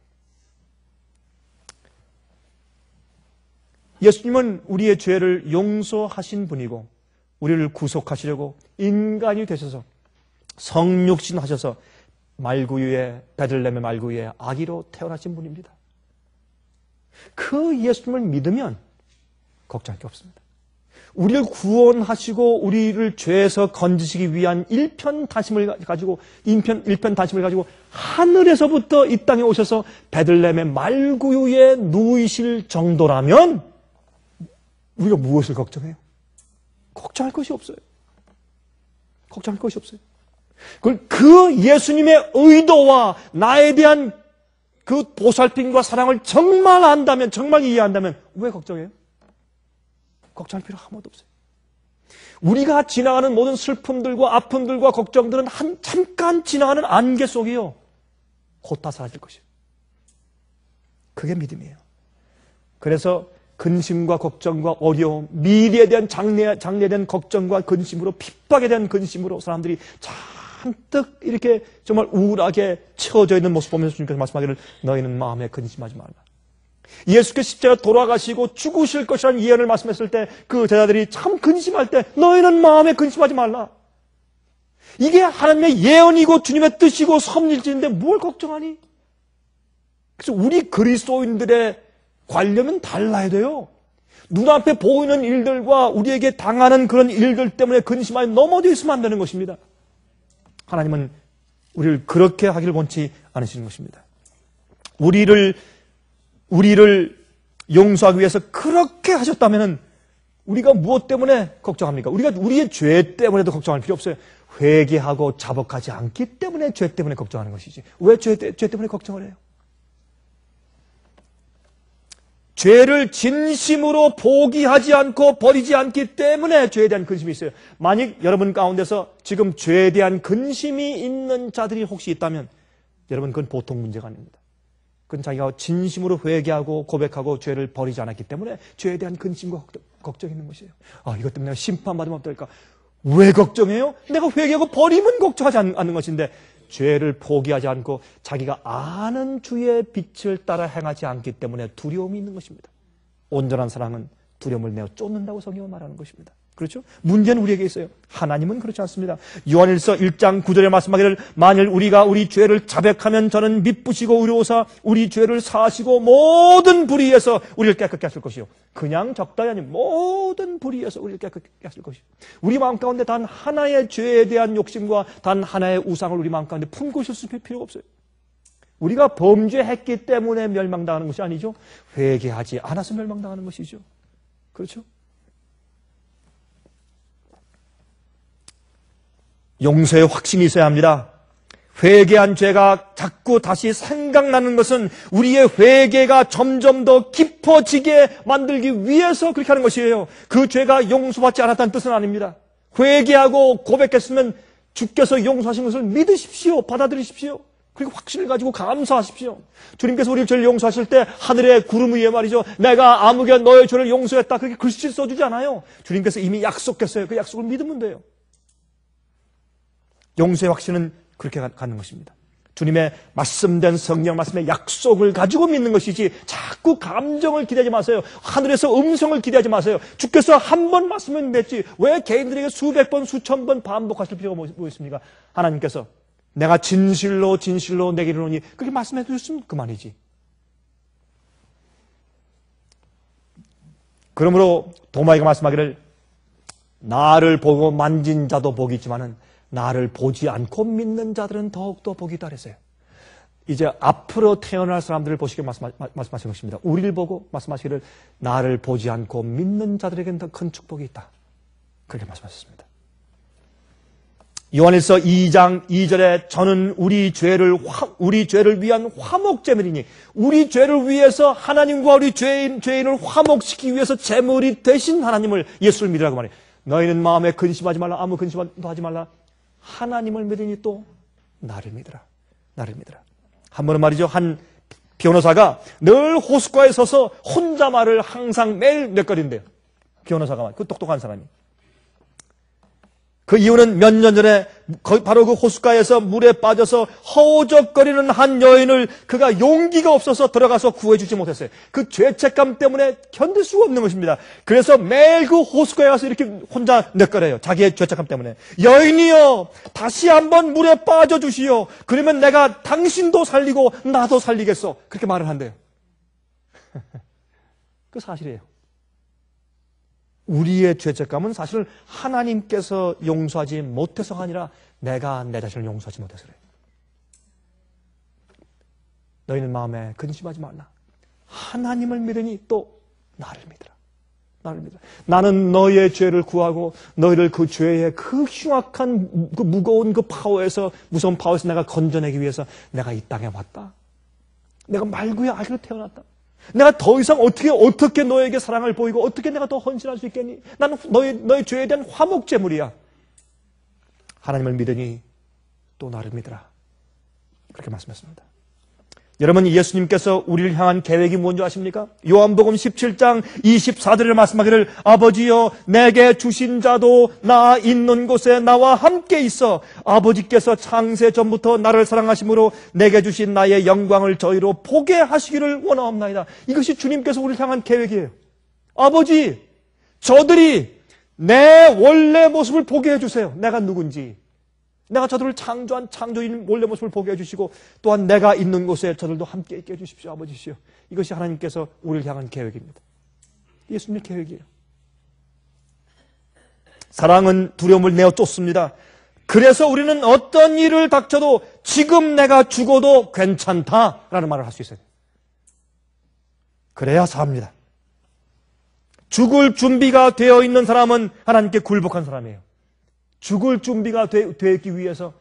예수님은 우리의 죄를 용서하신 분이고 우리를 구속하시려고 인간이 되셔서 성육신 하셔서 말구유에, 베들레헴의 말구유에 아기로 태어나신 분입니다. 그 예수님을 믿으면 걱정할 게 없습니다. 우리를 구원하시고 우리를 죄에서 건지시기 위한 일편단심을 가지고 하늘에서부터 이 땅에 오셔서 베들레헴의 말구유에 누이실 정도라면 우리가 무엇을 걱정해요? 걱정할 것이 없어요. 걱정할 것이 없어요. 그 예수님의 의도와 나에 대한 그 보살핌과 사랑을 정말 안다면, 정말 이해한다면 왜 걱정해요? 걱정할 필요 아무것도 없어요. 우리가 지나가는 모든 슬픔들과 아픔들과 걱정들은 잠깐 지나가는 안개 속이요. 곧 다 사라질 것이에요. 그게 믿음이에요. 그래서 근심과 걱정과 어려움, 미래에 대한 장래에 대한 걱정과 근심으로, 핍박에 대한 근심으로 사람들이 잔뜩 이렇게 정말 우울하게 채워져 있는 모습 보면서 주님께서 말씀하기를 너희는 마음에 근심하지 말라. 예수께서 십자가 돌아가시고 죽으실 것이라는 예언을 말씀했을 때 그 제자들이 참 근심할 때 너희는 마음에 근심하지 말라. 이게 하나님의 예언이고 주님의 뜻이고 섭리일지인데 뭘 걱정하니? 그래서 우리 그리스도인들의 관념은 달라야 돼요. 눈앞에 보이는 일들과 우리에게 당하는 그런 일들 때문에 근심하여 넘어져 있으면 안 되는 것입니다. 하나님은 우리를 그렇게 하기를 원치 않으시는 것입니다. 우리를 용서하기 위해서 그렇게 하셨다면 우리가 무엇 때문에 걱정합니까? 우리가 우리의 죄 때문에도 걱정할 필요 없어요. 회개하고 자복하지 않기 때문에 죄 때문에 걱정하는 것이지. 왜 죄 때문에 걱정을 해요? 죄를 진심으로 포기하지 않고 버리지 않기 때문에 죄에 대한 근심이 있어요. 만약 여러분 가운데서 지금 죄에 대한 근심이 있는 자들이 혹시 있다면 여러분 그건 보통 문제가 아닙니다. 그건 자기가 진심으로 회개하고 고백하고 죄를 버리지 않았기 때문에 죄에 대한 근심과 걱정이 있는 것이에요. 이것 때문에 내가 심판받으면 어떨까? 왜 걱정해요? 내가 회개하고 버리면 걱정하지 않는 것인데 죄를 포기하지 않고 자기가 아는 주의 빛을 따라 행하지 않기 때문에 두려움이 있는 것입니다. 온전한 사랑은 두려움을 내어 쫓는다고 성경은 말하는 것입니다. 그렇죠? 문제는 우리에게 있어요. 하나님은 그렇지 않습니다. 요한일서 1장 9절에 말씀하기를 만일 우리가 우리 죄를 자백하면 저는 미쁘시고 의로우사 우리 죄를 사하시고 모든 불의에서 우리를 깨끗게 하실 것이요. 그냥 적당히 아닌 모든 불의에서 우리를 깨끗게 하실 것이요. 우리 마음 가운데 단 하나의 죄에 대한 욕심과 단 하나의 우상을 우리 마음 가운데 품고 있을 필요가 없어요. 우리가 범죄했기 때문에 멸망당하는 것이 아니죠. 회개하지 않아서 멸망당하는 것이죠. 그렇죠? 용서의 확신이 있어야 합니다. 회개한 죄가 자꾸 다시 생각나는 것은 우리의 회개가 점점 더 깊어지게 만들기 위해서 그렇게 하는 것이에요. 그 죄가 용서받지 않았다는 뜻은 아닙니다. 회개하고 고백했으면 주께서 용서하신 것을 믿으십시오. 받아들이십시오. 그리고 확신을 가지고 감사하십시오. 주님께서 우리 죄를 용서하실 때 하늘의 구름 위에 말이죠. 내가 아무개 너의 죄를 용서했다. 그렇게 글씨 써주지 않아요. 주님께서 이미 약속했어요. 그 약속을 믿으면 돼요. 용서의 확신은 그렇게 갖는 것입니다. 주님의 말씀된 성경 말씀의 약속을 가지고 믿는 것이지 자꾸 감정을 기대하지 마세요. 하늘에서 음성을 기대하지 마세요. 주께서 한 번 말씀을 맺지 왜 개인들에게 수백 번 수천 번 반복하실 필요가 뭐 있습니까? 하나님께서 내가 진실로 내게 이르노니 그렇게 말씀해 주셨으면 그만이지. 그러므로 도마에게 말씀하기를 나를 보고 만진 자도 복이 있지만은 나를 보지 않고 믿는 자들은 더욱더 복이 있다 그랬어요. 이제 앞으로 태어날 사람들을 보시게 말씀하신 것입니다. 우리를 보고 말씀하시기를 나를 보지 않고 믿는 자들에게는 더 큰 축복이 있다. 그렇게 말씀하셨습니다. 요한일서 2장 2절에 저는 우리 죄를 위한 화목제물이니 우리 죄를 위해서 하나님과 우리 죄인을 화목시키기 위해서 제물이 되신 하나님을 예수를 믿으라고 말해요. 너희는 마음에 근심하지 말라. 아무 근심도 하지 말라. 하나님을 믿으니 또 나를 믿으라. 나를 믿으라. 한 번은 말이죠. 한 변호사가 늘 호숫가에 서서 혼자 말을 항상 매일 몇 거리인데요. 변호사가 그 똑똑한 사람이. 그 이유는 몇 년 전에 바로 그 호숫가에서 물에 빠져서 허우적거리는 한 여인을 그가 용기가 없어서 들어가서 구해주지 못했어요. 그 죄책감 때문에 견딜 수가 없는 것입니다. 그래서 매일 그 호숫가에 가서 이렇게 혼자 넋거려요. 자기의 죄책감 때문에. 여인이여, 다시 한번 물에 빠져주시오. 그러면 내가 당신도 살리고 나도 살리겠어. 그렇게 말을 한대요. 그 사실이에요. 우리의 죄책감은 사실 하나님께서 용서하지 못해서가 아니라 내가 내 자신을 용서하지 못해서 그래요. 너희는 마음에 근심하지 말라. 하나님을 믿으니 또 나를 믿으라. 나를 믿으라. 나는 너희의 죄를 구하고 너희를 그 죄의 그 흉악한 그 무거운 그 파워에서 무서운 파워에서 내가 건져내기 위해서 내가 이 땅에 왔다. 내가 말구의 아기로 태어났다. 내가 더 이상 어떻게 너에게 사랑을 보이고 어떻게 내가 더 헌신할 수 있겠니? 나는 너의 죄에 대한 화목제물이야. 하나님을 믿으니 또 나를 믿으라. 그렇게 말씀했습니다. 여러분, 예수님께서 우리를 향한 계획이 뭔지 아십니까? 요한복음 17장 24절에 말씀하기를 아버지여 내게 주신 자도 나 있는 곳에 나와 함께 있어 아버지께서 창세 전부터 나를 사랑하심으로 내게 주신 나의 영광을 저희로 보게 하시기를 원하옵나이다. 이것이 주님께서 우리를 향한 계획이에요. 아버지, 저들이 내 원래 모습을 보게 해주세요. 내가 누군지. 내가 저들을 창조한 창조인 원래 모습을 보게 해주시고 또한 내가 있는 곳에 저들도 함께 있게 해주십시오. 아버지시여. 이것이 하나님께서 우리를 향한 계획입니다. 예수님의 계획이에요. 사랑은 두려움을 내어 쫓습니다. 그래서 우리는 어떤 일을 닥쳐도 지금 내가 죽어도 괜찮다라는 말을 할 수 있어요. 그래야 삽니다. 죽을 준비가 되어 있는 사람은 하나님께 굴복한 사람이에요. 죽을 준비가 되어 있기 위해서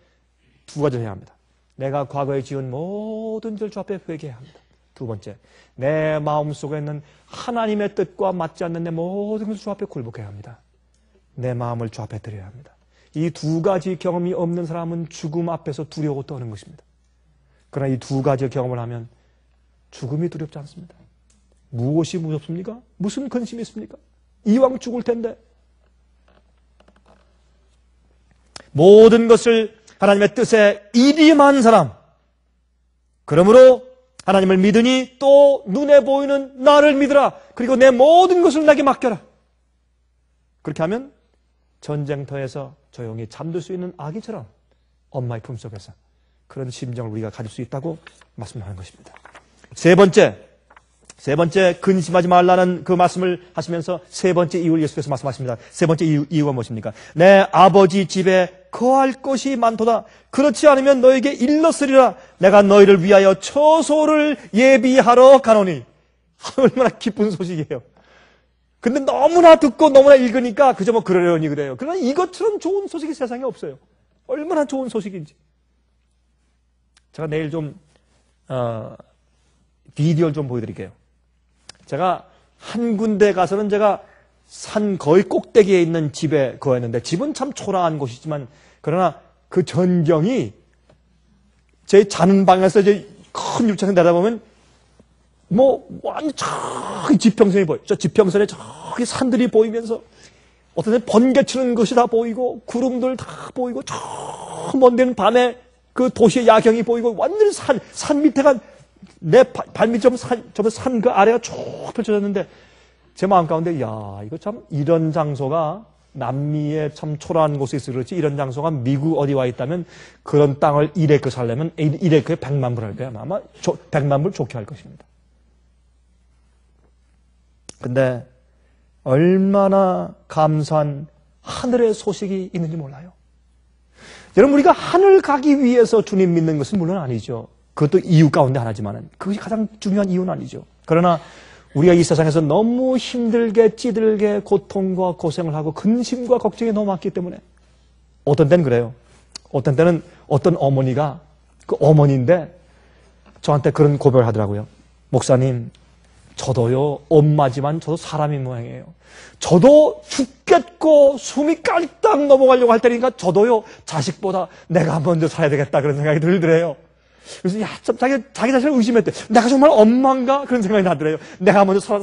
두 가지를 해야 합니다. 내가 과거에 지은 모든 죄를 주 앞에 회개해야 합니다. 두 번째, 내 마음속에 있는 하나님의 뜻과 맞지 않는 내 모든 것을 주 앞에 굴복해야 합니다. 내 마음을 주 앞에 드려야 합니다. 이 두 가지 경험이 없는 사람은 죽음 앞에서 두려워 떠는 것입니다. 그러나 이 두 가지 경험을 하면 죽음이 두렵지 않습니다. 무엇이 무섭습니까? 무슨 근심이 있습니까? 이왕 죽을 텐데. 모든 것을 하나님의 뜻에 일임한 사람. 그러므로 하나님을 믿으니 또 눈에 보이는 나를 믿으라. 그리고 내 모든 것을 내게 맡겨라. 그렇게 하면 전쟁터에서 조용히 잠들 수 있는 아기처럼 엄마의 품속에서 그런 심정을 우리가 가질 수 있다고 말씀하는 것입니다. 세 번째 근심하지 말라는 그 말씀을 하시면서 세 번째 이유를 예수께서 말씀하십니다. 세 번째 이유가 무엇입니까? 내 아버지 집에 거할 것이 많도다. 그렇지 않으면 너에게 일렀으리라. 내가 너희를 위하여 처소를 예비하러 가노니. 얼마나 기쁜 소식이에요. 근데 너무나 듣고 너무나 읽으니까 그저 뭐 그러려니 그래요. 그러나 이것처럼 좋은 소식이 세상에 없어요. 얼마나 좋은 소식인지. 제가 내일 좀 비디오를 좀 보여드릴게요. 제가 한 군데 가서는 제가 산 거의 꼭대기에 있는 집에 거했는데 집은 참 초라한 곳이지만 그러나 그 전경이 제 자는 방에서 이제 큰 유리창을 내다보면 뭐 완전 저기 지평선이 보여요. 저 지평선에 저기 산들이 보이면서 어떤 데 번개치는 것이 다 보이고 구름들 다 보이고 저 먼 데는 밤에 그 도시의 야경이 보이고 완전히 산 밑에가 내 발밑 좀 산 그 아래가 쭉 펼쳐졌는데 제 마음 가운데 야 이거 참 이런 장소가 남미에 참 초라한 곳에 있어 그렇지 이런 장소가 미국 어디 와 있다면 그런 땅을 1에크 살려면 1에크에 100만 불 할 거야. 아마 100만 불 좋게 할 것입니다. 근데 얼마나 감사한 하늘의 소식이 있는지 몰라요. 여러분 우리가 하늘 가기 위해서 주님 믿는 것은 물론 아니죠. 그것도 이유 가운데 하나지만 그것이 가장 중요한 이유는 아니죠. 그러나 우리가 이 세상에서 너무 힘들게 찌들게 고통과 고생을 하고 근심과 걱정이 너무 많기 때문에 어떤 때는 그래요. 어떤 때는 어떤 어머니가 그 어머니인데 저한테 그런 고백을 하더라고요. 목사님 저도요 엄마지만 저도 사람인 모양이에요. 저도 죽겠고 숨이 깔딱 넘어가려고 할 때니까 저도요 자식보다 내가 먼저 살아야 되겠다 그런 생각이 들더래요. 그래서 좀 자기 자신을 의심했대. 내가 정말 엄마인가? 그런 생각이 나더래요. 내가 먼저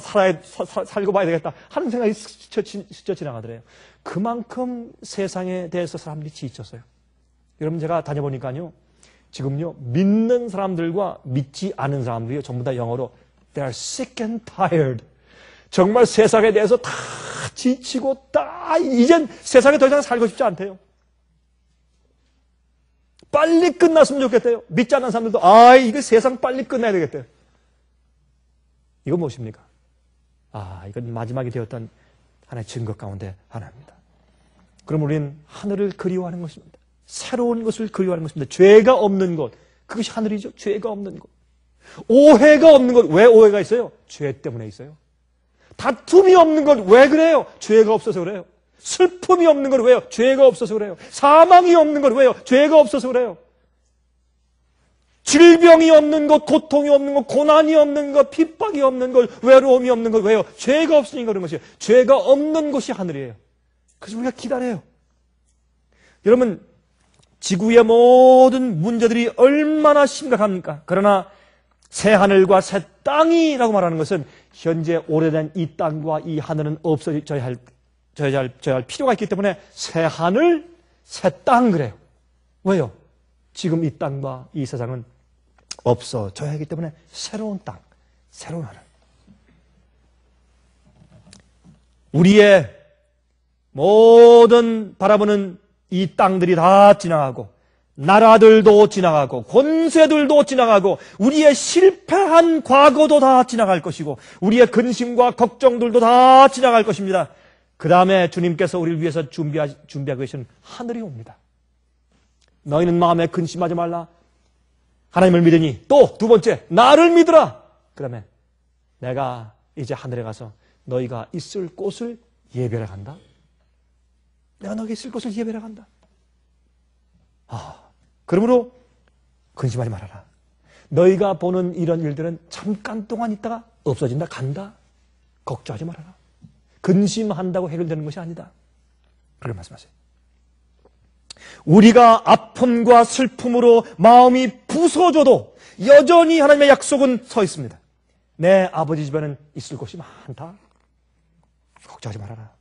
살고 봐야 되겠다 하는 생각이 스쳐 지나가더래요. 그만큼 세상에 대해서 사람들이 지쳤어요. 여러분, 제가 다녀보니까요, 지금요, 믿는 사람들과 믿지 않은 사람들이요, 전부 다 영어로 They are sick and tired. 정말 세상에 대해서 다 지치고 이젠 세상에 더 이상 살고 싶지 않대요. 빨리 끝났으면 좋겠대요. 믿지 않는 사람들도 이거 세상 빨리 끝내야 되겠대요. 이건 무엇입니까? 이건 마지막이 되었던 하나의 증거 가운데 하나입니다. 그럼 우리는 하늘을 그리워하는 것입니다. 새로운 것을 그리워하는 것입니다. 죄가 없는 것, 그것이 하늘이죠. 죄가 없는 것. 오해가 없는 것. 왜 오해가 있어요? 죄 때문에 있어요. 다툼이 없는 것. 왜 그래요? 죄가 없어서 그래요. 슬픔이 없는 것. 왜요? 죄가 없어서 그래요. 사망이 없는 것. 왜요? 죄가 없어서 그래요. 질병이 없는 것, 고통이 없는 것, 고난이 없는 것, 핍박이 없는 것, 외로움이 없는 것. 왜요? 죄가 없으니까 그런 것이에요. 죄가 없는 것이 하늘이에요. 그래서 우리가 기다려요. 여러분, 지구의 모든 문제들이 얼마나 심각합니까? 그러나 새 하늘과 새 땅이라고 말하는 것은 현재 오래된 이 땅과 이 하늘은 없어져야 할 필요가 있기 때문에 새 하늘, 새 땅 그래요. 왜요? 지금 이 땅과 이 세상은 없어져야 하기 때문에 새로운 땅, 새로운 하늘. 우리의 모든 바라보는 이 땅들이 다 지나가고 나라들도 지나가고 권세들도 지나가고 우리의 실패한 과거도 다 지나갈 것이고 우리의 근심과 걱정들도 다 지나갈 것입니다. 그 다음에 주님께서 우리를 위해서 준비하고 계신 하늘이 옵니다. 너희는 마음에 근심하지 말라. 하나님을 믿으니 또 두 번째 나를 믿으라. 그 다음에 내가 이제 하늘에 가서 너희가 있을 곳을 예배를 간다. 내가 너희가 있을 곳을 예배를 간다. 그러므로 근심하지 말아라. 너희가 보는 이런 일들은 잠깐 동안 있다가 없어진다, 간다. 걱정하지 말아라. 근심한다고 해결되는 것이 아니다. 그렇게 말씀하세요. 우리가 아픔과 슬픔으로 마음이 부서져도 여전히 하나님의 약속은 서 있습니다. 내 아버지 집에는 있을 곳이 많다. 걱정하지 말아라.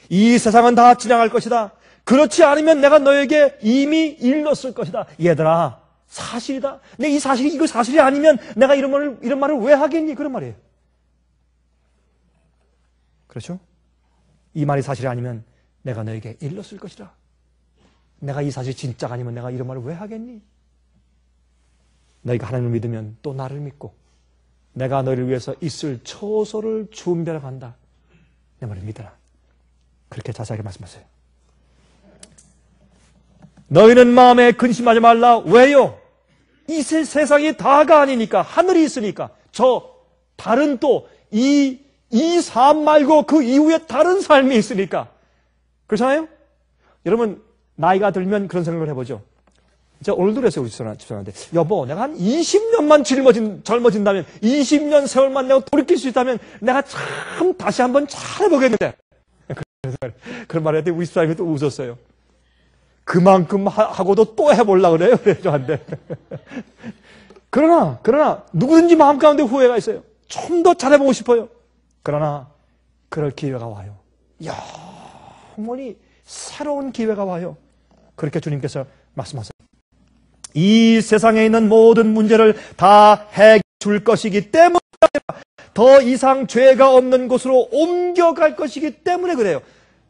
이 세상은 다 지나갈 것이다. 그렇지 않으면 내가 너에게 이미 일렀을 것이다. 얘들아, 사실이다. 내 이거 사실이 아니면 내가 이런 말을 왜 하겠니? 그런 말이에요. 그렇죠? 이 말이 사실이 아니면 내가 너에게 일렀을 것이다. 내가 이 사실이 진짜가 아니면 내가 이런 말을 왜 하겠니? 너희가 하나님을 믿으면 또 나를 믿고 내가 너희를 위해서 있을 처소를 준비하러 간다. 내 말을 믿어라. 그렇게 자세하게 말씀하세요. 너희는 마음에 근심하지 말라. 왜요? 이 세상이 다가 아니니까. 하늘이 있으니까. 다른 또 이 삶 말고 그 이후에 다른 삶이 있으니까. 그렇잖아요? 여러분, 나이가 들면 그런 생각을 해보죠. 제가 오늘도 그랬어요, 우리 집사람한테. 여보, 내가 한 20년만 젊어진다면, 20년 세월만 내가 돌이킬 수 있다면, 내가 참 다시 한번 잘해보겠는데. 그런 말을 했더니 우리 집사람이 또 웃었어요. 그만큼 하고도 또 해보려고 그래요, 저한테. 그러나, 누구든지 마음 가운데 후회가 있어요. 좀 더 잘해보고 싶어요. 그러나, 그럴 기회가 와요. 영원히 새로운 기회가 와요. 그렇게 주님께서 말씀하세요. 이 세상에 있는 모든 문제를 다 해결해 줄 것이기 때문에 더 이상 죄가 없는 곳으로 옮겨갈 것이기 때문에 그래요.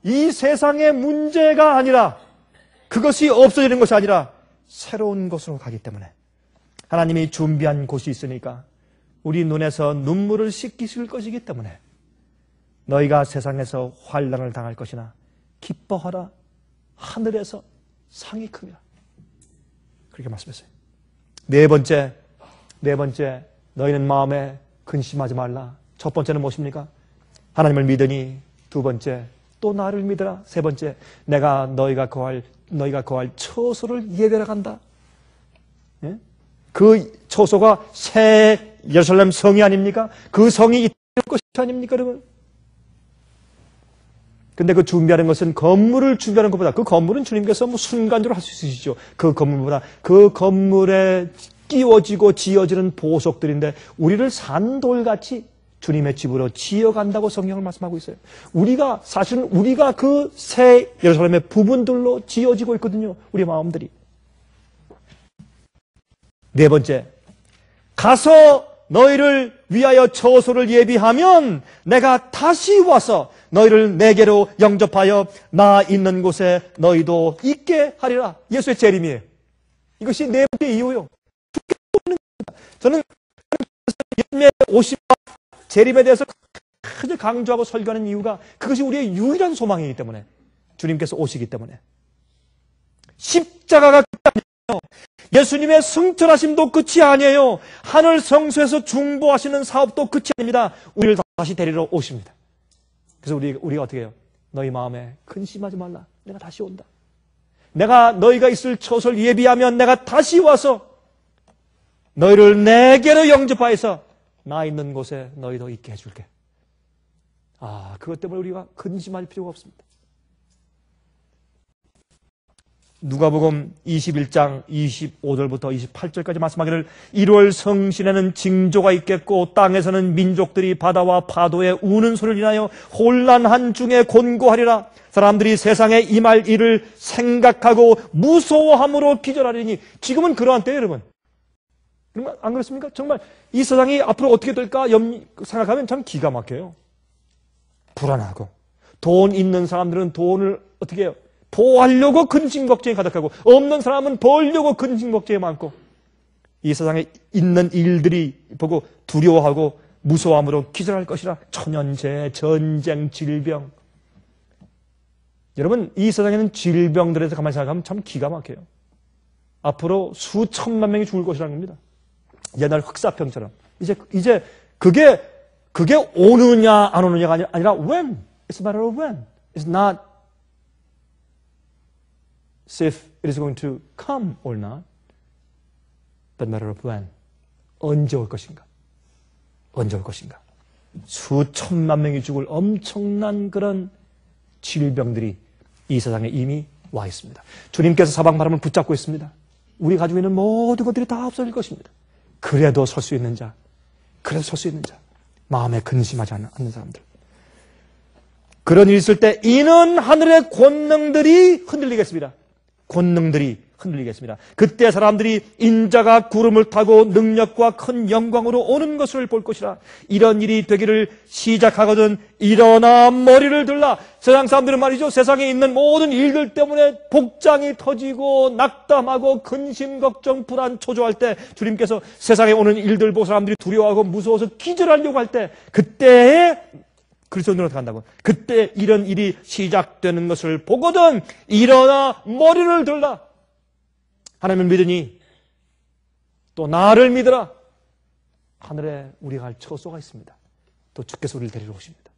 이 세상의 문제가 아니라 그것이 없어지는 것이 아니라 새로운 곳으로 가기 때문에 하나님이 준비한 곳이 있으니까 우리 눈에서 눈물을 씻기실 것이기 때문에 너희가 세상에서 환난을 당할 것이나 기뻐하라. 하늘에서 상이 큽니다. 그렇게 말씀했어요. 네 번째, 너희는 마음에 근심하지 말라. 첫 번째는 무엇입니까? 하나님을 믿으니. 두 번째, 또 나를 믿으라. 세 번째, 내가 너희가 거할 처소를 예배하러 간다. 예? 그 처소가 새 예루살렘 성이 아닙니까? 그 성이 있을 것이 아닙니까, 여러분? 근데 그 준비하는 것은 건물을 준비하는 것보다 그 건물은 주님께서 순간적으로 할 수 있으시죠. 그 건물보다 그 건물에 끼워지고 지어지는 보석들인데 우리를 산돌같이 주님의 집으로 지어간다고 성경을 말씀하고 있어요. 사실은 우리가 그 새 예루살렘의 부분들로 지어지고 있거든요. 우리 마음들이. 네 번째, 가서 너희를 위하여 처소를 예비하면 내가 다시 와서 너희를 내게로 영접하여 나 있는 곳에 너희도 있게 하리라. 예수의 재림이에요. 이것이 네 번째 이유요. 저는 예수님의 오심과 재림에 대해서 크게 강조하고 설교하는 이유가 그것이 우리의 유일한 소망이기 때문에, 주님께서 오시기 때문에. 십자가가 끝이 아니에요. 예수님의 승천하심도 끝이 아니에요. 하늘 성소에서 중보하시는 사업도 끝이 아닙니다. 우리를 다시 데리러 오십니다. 그래서 우리가 어떻게 해요? 너희 마음에 근심하지 말라. 내가 다시 온다. 내가 너희가 있을 처소를 예비하면 내가 다시 와서 너희를 내게로 영접하여서 나 있는 곳에 너희도 있게 해줄게. 그것 때문에 우리가 근심할 필요가 없습니다. 누가복음 21장 25절부터 28절까지 말씀하기를 1월 성신에는 징조가 있겠고 땅에서는 민족들이 바다와 파도에 우는 소리를 인하여 혼란한 중에 곤고하리라. 사람들이 세상에 임할 일을 생각하고 무서워함으로 기절하리니. 지금은 그러한 때예요, 여러분. 안 그렇습니까? 정말 이 세상이 앞으로 어떻게 될까 생각하면 참 기가 막혀요. 불안하고. 돈 있는 사람들은 돈을 어떻게 해요? 보호하려고 근심 걱정이 가득하고, 없는 사람은 벌려고 근심 걱정이 많고, 이 세상에 있는 일들이 보고 두려워하고 무서워함으로 기절할 것이라. 천연재, 전쟁, 질병. 여러분, 이 세상에는 질병들에 대해서 가만히 생각하면 참 기가 막혀요. 앞으로 수천만 명이 죽을 것이라는 겁니다. 옛날 흑사병처럼. 이제 그게 오느냐 안 오느냐가 아니라 when. It's a matter of when. It's not if it is going to come or not, but a matter of when. 언제 올 것인가? 언제 올 것인가? 수천만 명이 죽을 엄청난 그런 질병들이 이 세상에 이미 와 있습니다. 주님께서 사방바람을 붙잡고 있습니다. 우리 가지고 있는 모든 것들이 다 없어질 것입니다. 그래도 설 수 있는 자, 마음에 근심하지 않는 사람들. 그런 일이 있을 때 이는 하늘의 권능들이 흔들리겠습니다. 그때 사람들이 인자가 구름을 타고 능력과 큰 영광으로 오는 것을 볼 것이라. 이런 일이 되기를 시작하거든 일어나 머리를 들라. 세상 사람들은 말이죠, 세상에 있는 모든 일들 때문에 복장이 터지고 낙담하고 근심, 걱정, 불안, 초조할 때, 주님께서 세상에 오는 일들 보고 사람들이 두려워하고 무서워서 기절하려고 할 때, 그때에 그리스도인으로 간다고. 그때 이런 일이 시작되는 것을 보거든 일어나 머리를 들라. 하나님을 믿으니 또 나를 믿으라. 하늘에 우리가 갈 처소가 있습니다. 또 주께서 우리를 데리러 오십니다.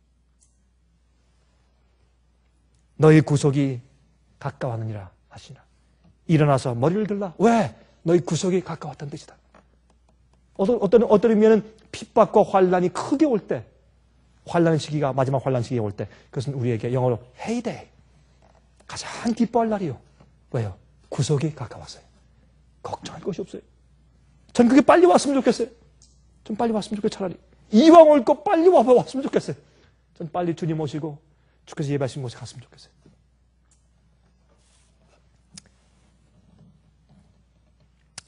너희 구속이 가까웠느니라 하시나. 일어나서 머리를 들라. 왜? 너희 구속이 가까웠다는 뜻이다. 어떤 의미에는 핍박과 환란이 크게 올 때, 환란 시기가, 마지막 환란 시기가 올 때, 그것은 우리에게 영어로 헤이데이, 가장 기뻐할 날이요. 왜요? 구속이 가까웠어요. 걱정할 것이 없어요. 전 그게 빨리 왔으면 좋겠어요. 좀 빨리 왔으면 좋겠어요. 차라리 이왕 올 거 빨리 왔으면 좋겠어요. 전 빨리 주님 오시고 주께서 예배하신 곳에 갔으면 좋겠어요.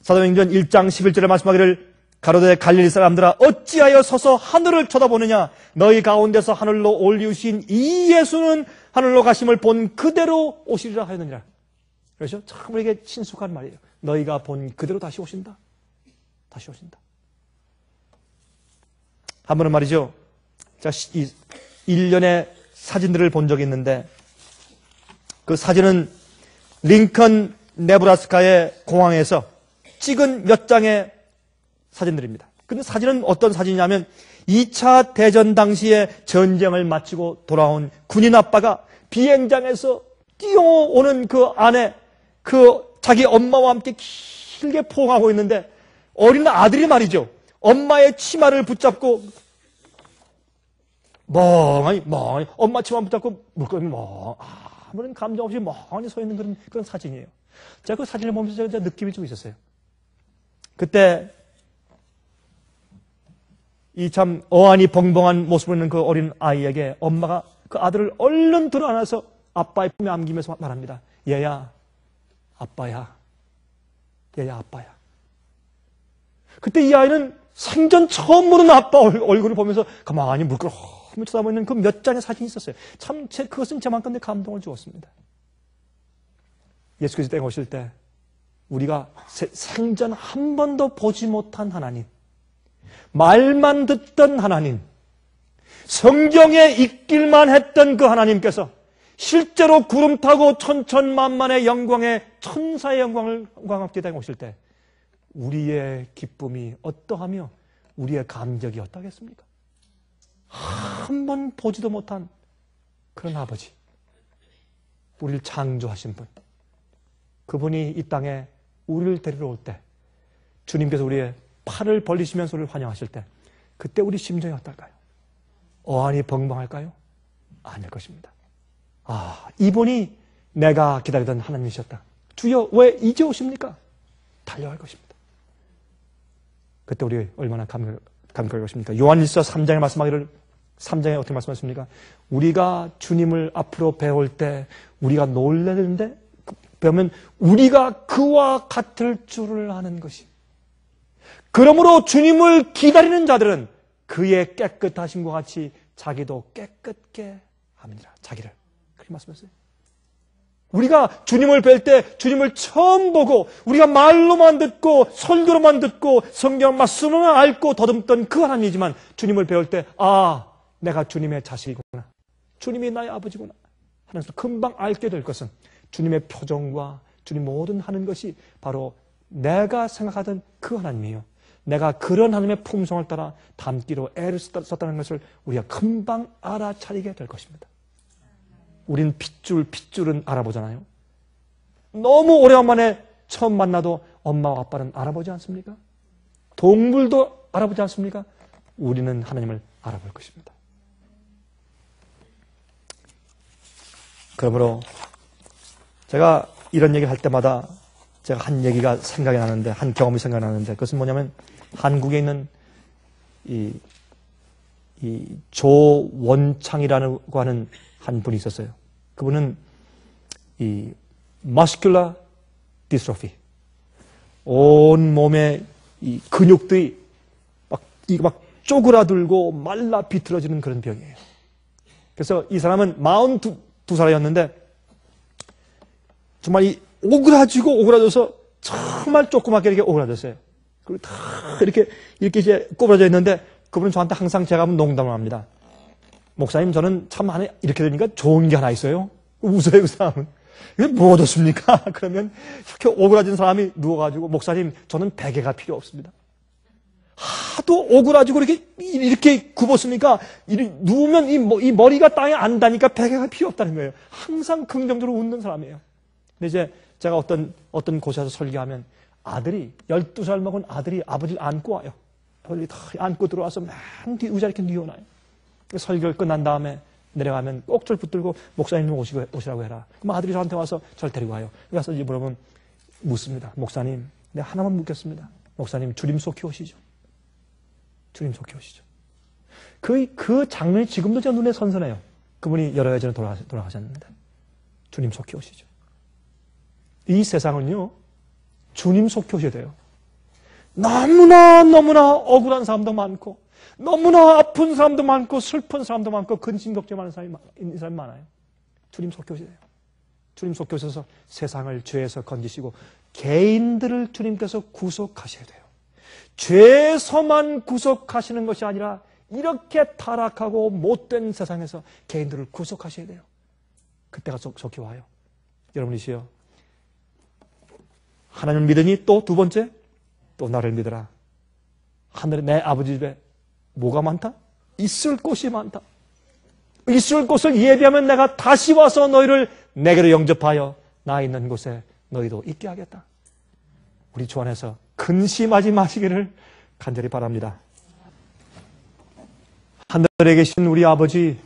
사도행전 1장 11절에 말씀하기를 가로되 갈릴리 사람들아 어찌하여 서서 하늘을 쳐다보느냐. 너희 가운데서 하늘로 올리우신 이 예수는 하늘로 가심을 본 그대로 오시리라 하였느니라. 그렇죠? 참 우리에게 친숙한 말이에요. 너희가 본 그대로 다시 오신다. 다시 오신다. 한 번은 말이죠, 제가 이 1년의 사진들을 본 적이 있는데, 그 사진은 링컨 네브라스카의 공항에서 찍은 몇 장의 사진들입니다. 근데 사진은 어떤 사진이냐면 2차 대전 당시에 전쟁을 마치고 돌아온 군인 아빠가 비행장에서 뛰어오는 그 안에 그 자기 엄마와 함께 길게 포옹하고 있는데, 어린 아들이 말이죠, 엄마의 치마를 붙잡고 멍하니 엄마 치마 붙잡고 물끄러미 아무런 감정 없이 멍하니 서 있는 그런 사진이에요. 제가 그 사진을 보면서 제가 느낌이 좀 있었어요. 그때 이 참 어안이 벙벙한 모습을 있는 그 어린 아이에게 엄마가 그 아들을 얼른 들어안아서 아빠의 품에 안기면서 말합니다. 얘야, 아빠야. 얘야, 아빠야. 그때 이 아이는 생전 처음 보는 아빠 얼굴을 보면서 가만히 물끄러미 쳐다보고 있는 그 몇 장의 사진이 있었어요. 참 그것은 저만큼 내 감동을 주었습니다. 예수께서 때가 오실 때 우리가 생전 한 번도 보지 못한 하나님, 말만 듣던 하나님, 성경에 있길만 했던 그 하나님께서 실제로 구름 타고 천천만만의 영광에 천사의 영광과 함께 때가 오실 때 우리의 기쁨이 어떠하며 우리의 감격이 어떠하겠습니까? 한 번 보지도 못한 그런 아버지, 우리를 창조하신 분, 그분이 이 땅에 우리를 데리러 올 때 주님께서 우리의 팔을 벌리시면서 우리를 환영하실 때 그때 우리 심정이 어떨까요? 어안이 벙벙할까요? 아닐 것입니다. 아, 이분이 내가 기다리던 하나님이셨다. 주여 왜 이제 오십니까? 달려갈 것입니다. 그때 우리 얼마나 감격할 것입니까? 요한일서 3장에 말씀하기를 3장에 어떻게 말씀하십니까? 우리가 주님을 앞으로 배울 때 우리가 놀라야 되는데 배우면 우리가 그와 같을 줄을 아는 것이. 그러므로 주님을 기다리는 자들은 그의 깨끗하심과 같이 자기도 깨끗게 합니다. 자기를. 그렇게 말씀하셨어요. 우리가 주님을 뵐 때 주님을 처음 보고 우리가 말로만 듣고 설교로만 듣고 성경 말씀으로만 앓고 더듬던 그 하나님이지만 주님을 배울 때 아, 내가 주님의 자식이구나. 주님이 나의 아버지구나. 하면서 금방 알게 될 것은 주님의 표정과 주님 모든 하는 것이 바로 내가 생각하던 그 하나님이에요. 내가 그런 하나님의 품성을 따라 닮기로 애를 썼다는 것을 우리가 금방 알아차리게 될 것입니다. 우린 핏줄은 알아보잖아요. 너무 오래간만에 처음 만나도 엄마와 아빠는 알아보지 않습니까? 동물도 알아보지 않습니까? 우리는 하나님을 알아볼 것입니다. 그러므로 제가 이런 얘기를 할 때마다 제가 한 얘기가 생각이 나는데, 한 경험이 생각나는데, 그것은 뭐냐면 한국에 있는 이 조원창이라고 하는 한 분이 있었어요. 그분은 이 muscular dystrophy, 온 몸의 이 근육들이 막 쪼그라들고 말라 비틀어지는 그런 병이에요. 그래서 이 사람은 42살이었는데 정말 이 오그라져서 정말 조그맣게 이렇게 오그라졌어요. 그리고 다 이렇게 이제 꼬부라져 있는데 그분은 저한테 항상 제가 하면 농담을 합니다. 목사님, 저는 참 하나 이렇게 되니까 좋은 게 하나 있어요. 웃어요, 그 사람은. 이게 뭐 얻었습니까? 그러면 이렇게 오그라진 사람이 누워가지고, 목사님, 저는 베개가 필요 없습니다. 하도 오그라지고 이렇게 굽었으니까, 누우면 이 머리가 땅에 안 닿으니까 베개가 필요 없다는 거예요. 항상 긍정적으로 웃는 사람이에요. 근데 이제 제가 어떤 곳에서 설교하면 아들이, 12살 먹은 아들이 아버지를 안고 와요. 아버지 다 안고 들어와서 맨 뒤 의자 이렇게 뉘어놔요. 설교를 끝난 다음에 내려가면 꼭절 붙들고 목사님 오시라고 해라. 그럼 아들이 저한테 와서 저를 데리고 와요. 그래서 이제 물어보면 묻습니다. 목사님, 내가 하나만 묻겠습니다. 목사님, 주님 속히 오시죠? 주님 속히 오시죠? 그 장면이 지금도 제 눈에 선선해요. 그분이 여러 해 전에 돌아가셨는데 주님 속히 오시죠? 이 세상은요, 주님 속히 오셔야 돼요. 너무나 억울한 사람도 많고, 너무나 아픈 사람도 많고, 슬픈 사람도 많고, 근심 걱정 많은 사람이 많아요. 주님 속히 오셔야 돼요. 주님 속히 오셔서 세상을 죄에서 건지시고 개인들을 주님께서 구속하셔야 돼요. 죄에서만 구속하시는 것이 아니라 이렇게 타락하고 못된 세상에서 개인들을 구속하셔야 돼요. 그때가 속히 와요. 여러분이시여, 하나님을 믿으니 또 두 번째, 또 나를 믿어라. 하늘에 내 아버지 집에 뭐가 많다? 있을 곳이 많다. 있을 곳을 예비하면 내가 다시 와서 너희를 내게로 영접하여 나 있는 곳에 너희도 있게 하겠다. 우리 주 안에서 근심하지 마시기를 간절히 바랍니다. 하늘에 계신 우리 아버지,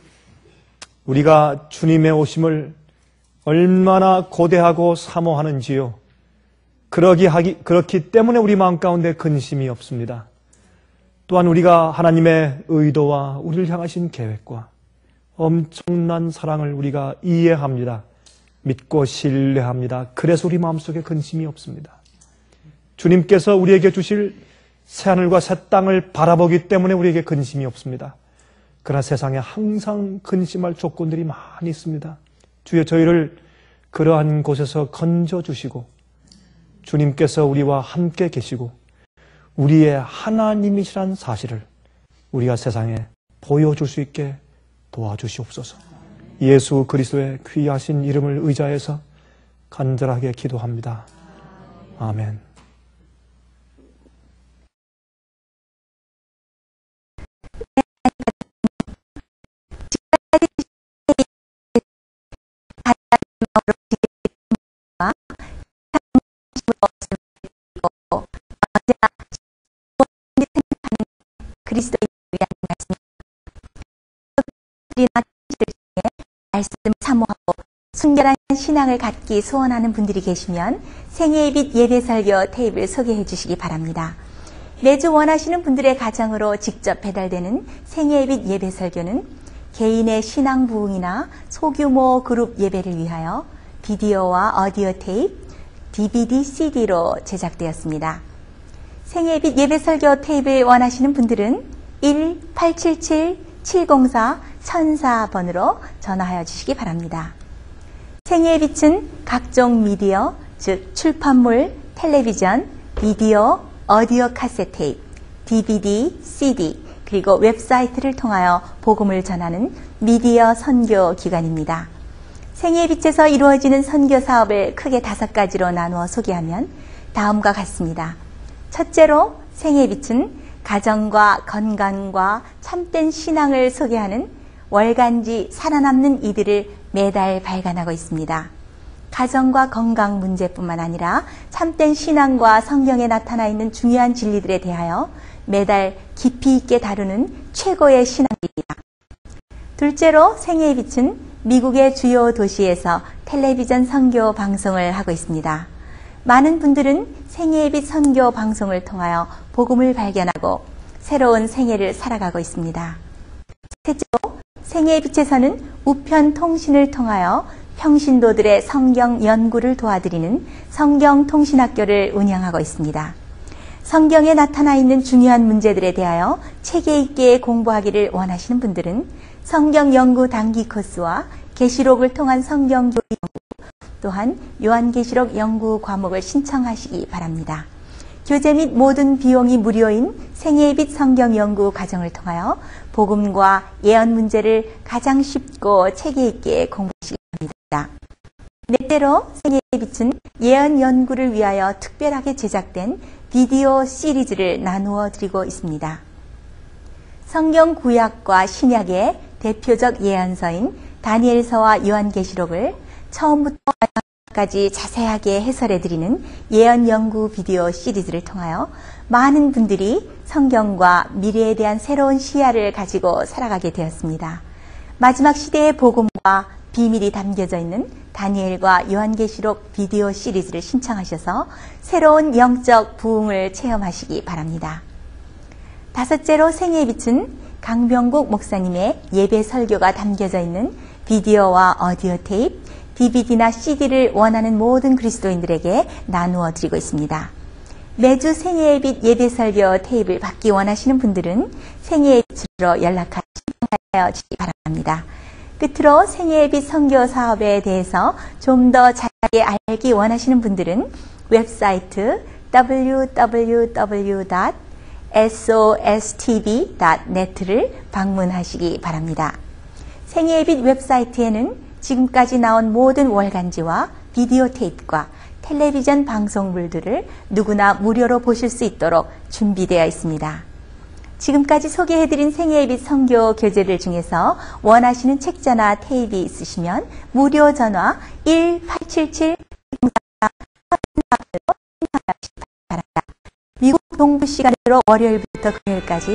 우리가 주님의 오심을 얼마나 고대하고 사모하는지요. 그렇기 때문에 우리 마음 가운데 근심이 없습니다. 또한 우리가 하나님의 의도와 우리를 향하신 계획과 엄청난 사랑을 우리가 이해합니다. 믿고 신뢰합니다. 그래서 우리 마음속에 근심이 없습니다. 주님께서 우리에게 주실 새하늘과 새 땅을 바라보기 때문에 우리에게 근심이 없습니다. 그러나 세상에 항상 근심할 조건들이 많이 있습니다. 주여 저희를 그러한 곳에서 건져주시고 주님께서 우리와 함께 계시고 우리의 하나님이시란 사실을 우리가 세상에 보여줄 수 있게 도와주시옵소서. 예수 그리스도의 귀하신 이름을 의지해서 간절하게 기도합니다. 아멘. 그리스도인을 위한 말씀을 사모하고 순결한 신앙을 갖기 소원하는 분들이 계시면 생애의 빛 예배설교 테이프를 소개해 주시기 바랍니다. 매주 원하시는 분들의 가정으로 직접 배달되는 생애의 빛 예배설교는 개인의 신앙 부흥이나 소규모 그룹 예배를 위하여 비디오와 오디오 테이프, DVD, CD로 제작되었습니다. 생애의 빛 예배설교 테이프를 원하시는 분들은 1-877-704-1004번으로 전화하여 주시기 바랍니다. 생애의 빛은 각종 미디어, 즉 출판물, 텔레비전, 비디오, 오디오 카세트 테이프, DVD, CD, 그리고 웹사이트를 통하여 복음을 전하는 미디어 선교 기관입니다. 생애의 빛에서 이루어지는 선교 사업을 크게 5가지로 나누어 소개하면 다음과 같습니다. 첫째로 생애의 빛은 가정과 건강과 참된 신앙을 소개하는 월간지 살아남는 이들을 매달 발간하고 있습니다. 가정과 건강 문제뿐만 아니라 참된 신앙과 성경에 나타나 있는 중요한 진리들에 대하여 매달 깊이 있게 다루는 최고의 신앙입니다. 둘째로 생애의 빛은 미국의 주요 도시에서 텔레비전 선교 방송을 하고 있습니다. 많은 분들은 생애의 빛 선교 방송을 통하여 복음을 발견하고 새로운 생애를 살아가고 있습니다. 셋째로 생애의 빛에서는 우편 통신을 통하여 평신도들의 성경 연구를 도와드리는 성경 통신학교를 운영하고 있습니다. 성경에 나타나 있는 중요한 문제들에 대하여 체계 있게 공부하기를 원하시는 분들은 성경 연구 단기 코스와 계시록을 통한 성경 교리 연구, 또한 요한계시록 연구 과목을 신청하시기 바랍니다. 교재 및 모든 비용이 무료인 생애의 빛 성경 연구 과정을 통하여 복음과 예언 문제를 가장 쉽고 체계 있게 공부하시기 바랍니다. 넷째로 생애의 빛은 예언 연구를 위하여 특별하게 제작된 비디오 시리즈를 나누어 드리고 있습니다. 성경 구약과 신약의 대표적 예언서인 다니엘서와 요한계시록을 처음부터 마지막까지 자세하게 해설해 드리는 예언 연구 비디오 시리즈를 통하여 많은 분들이 성경과 미래에 대한 새로운 시야를 가지고 살아가게 되었습니다. 마지막 시대의 복음과 비밀이 담겨져 있는 다니엘과 요한계시록 비디오 시리즈를 신청하셔서 새로운 영적 부흥을 체험하시기 바랍니다. 다섯째로 생애의 빛은 강병국 목사님의 예배 설교가 담겨져 있는 비디오와 오디오 테이프, DVD나 CD를 원하는 모든 그리스도인들에게 나누어 드리고 있습니다. 매주 생애의 빛 예배 설교 테이프를 받기 원하시는 분들은 생애의 빛으로 연락하여 신청하여 주시기 바랍니다. 끝으로 생애의 빛 선교 사업에 대해서 좀 더 자세하게 알기 원하시는 분들은 웹사이트 www.sostv.net를 방문하시기 바랍니다. 생애의 빛 웹사이트에는 지금까지 나온 모든 월간지와 비디오 테이프과 텔레비전 방송물들을 누구나 무료로 보실 수 있도록 준비되어 있습니다. 지금까지 소개해드린 생애의 빛 선교 교재들 중에서 원하시는 책자나 테이프 있으시면 무료 전화 1-877-04-4로 신청하시기 바랍니다. 미국 동부 시간으로 월요일부터 금요일까지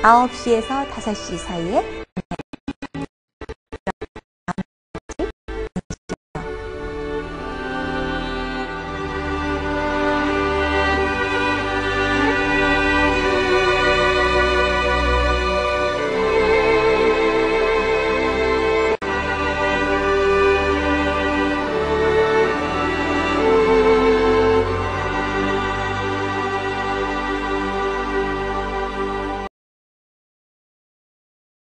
9시에서 5시 사이에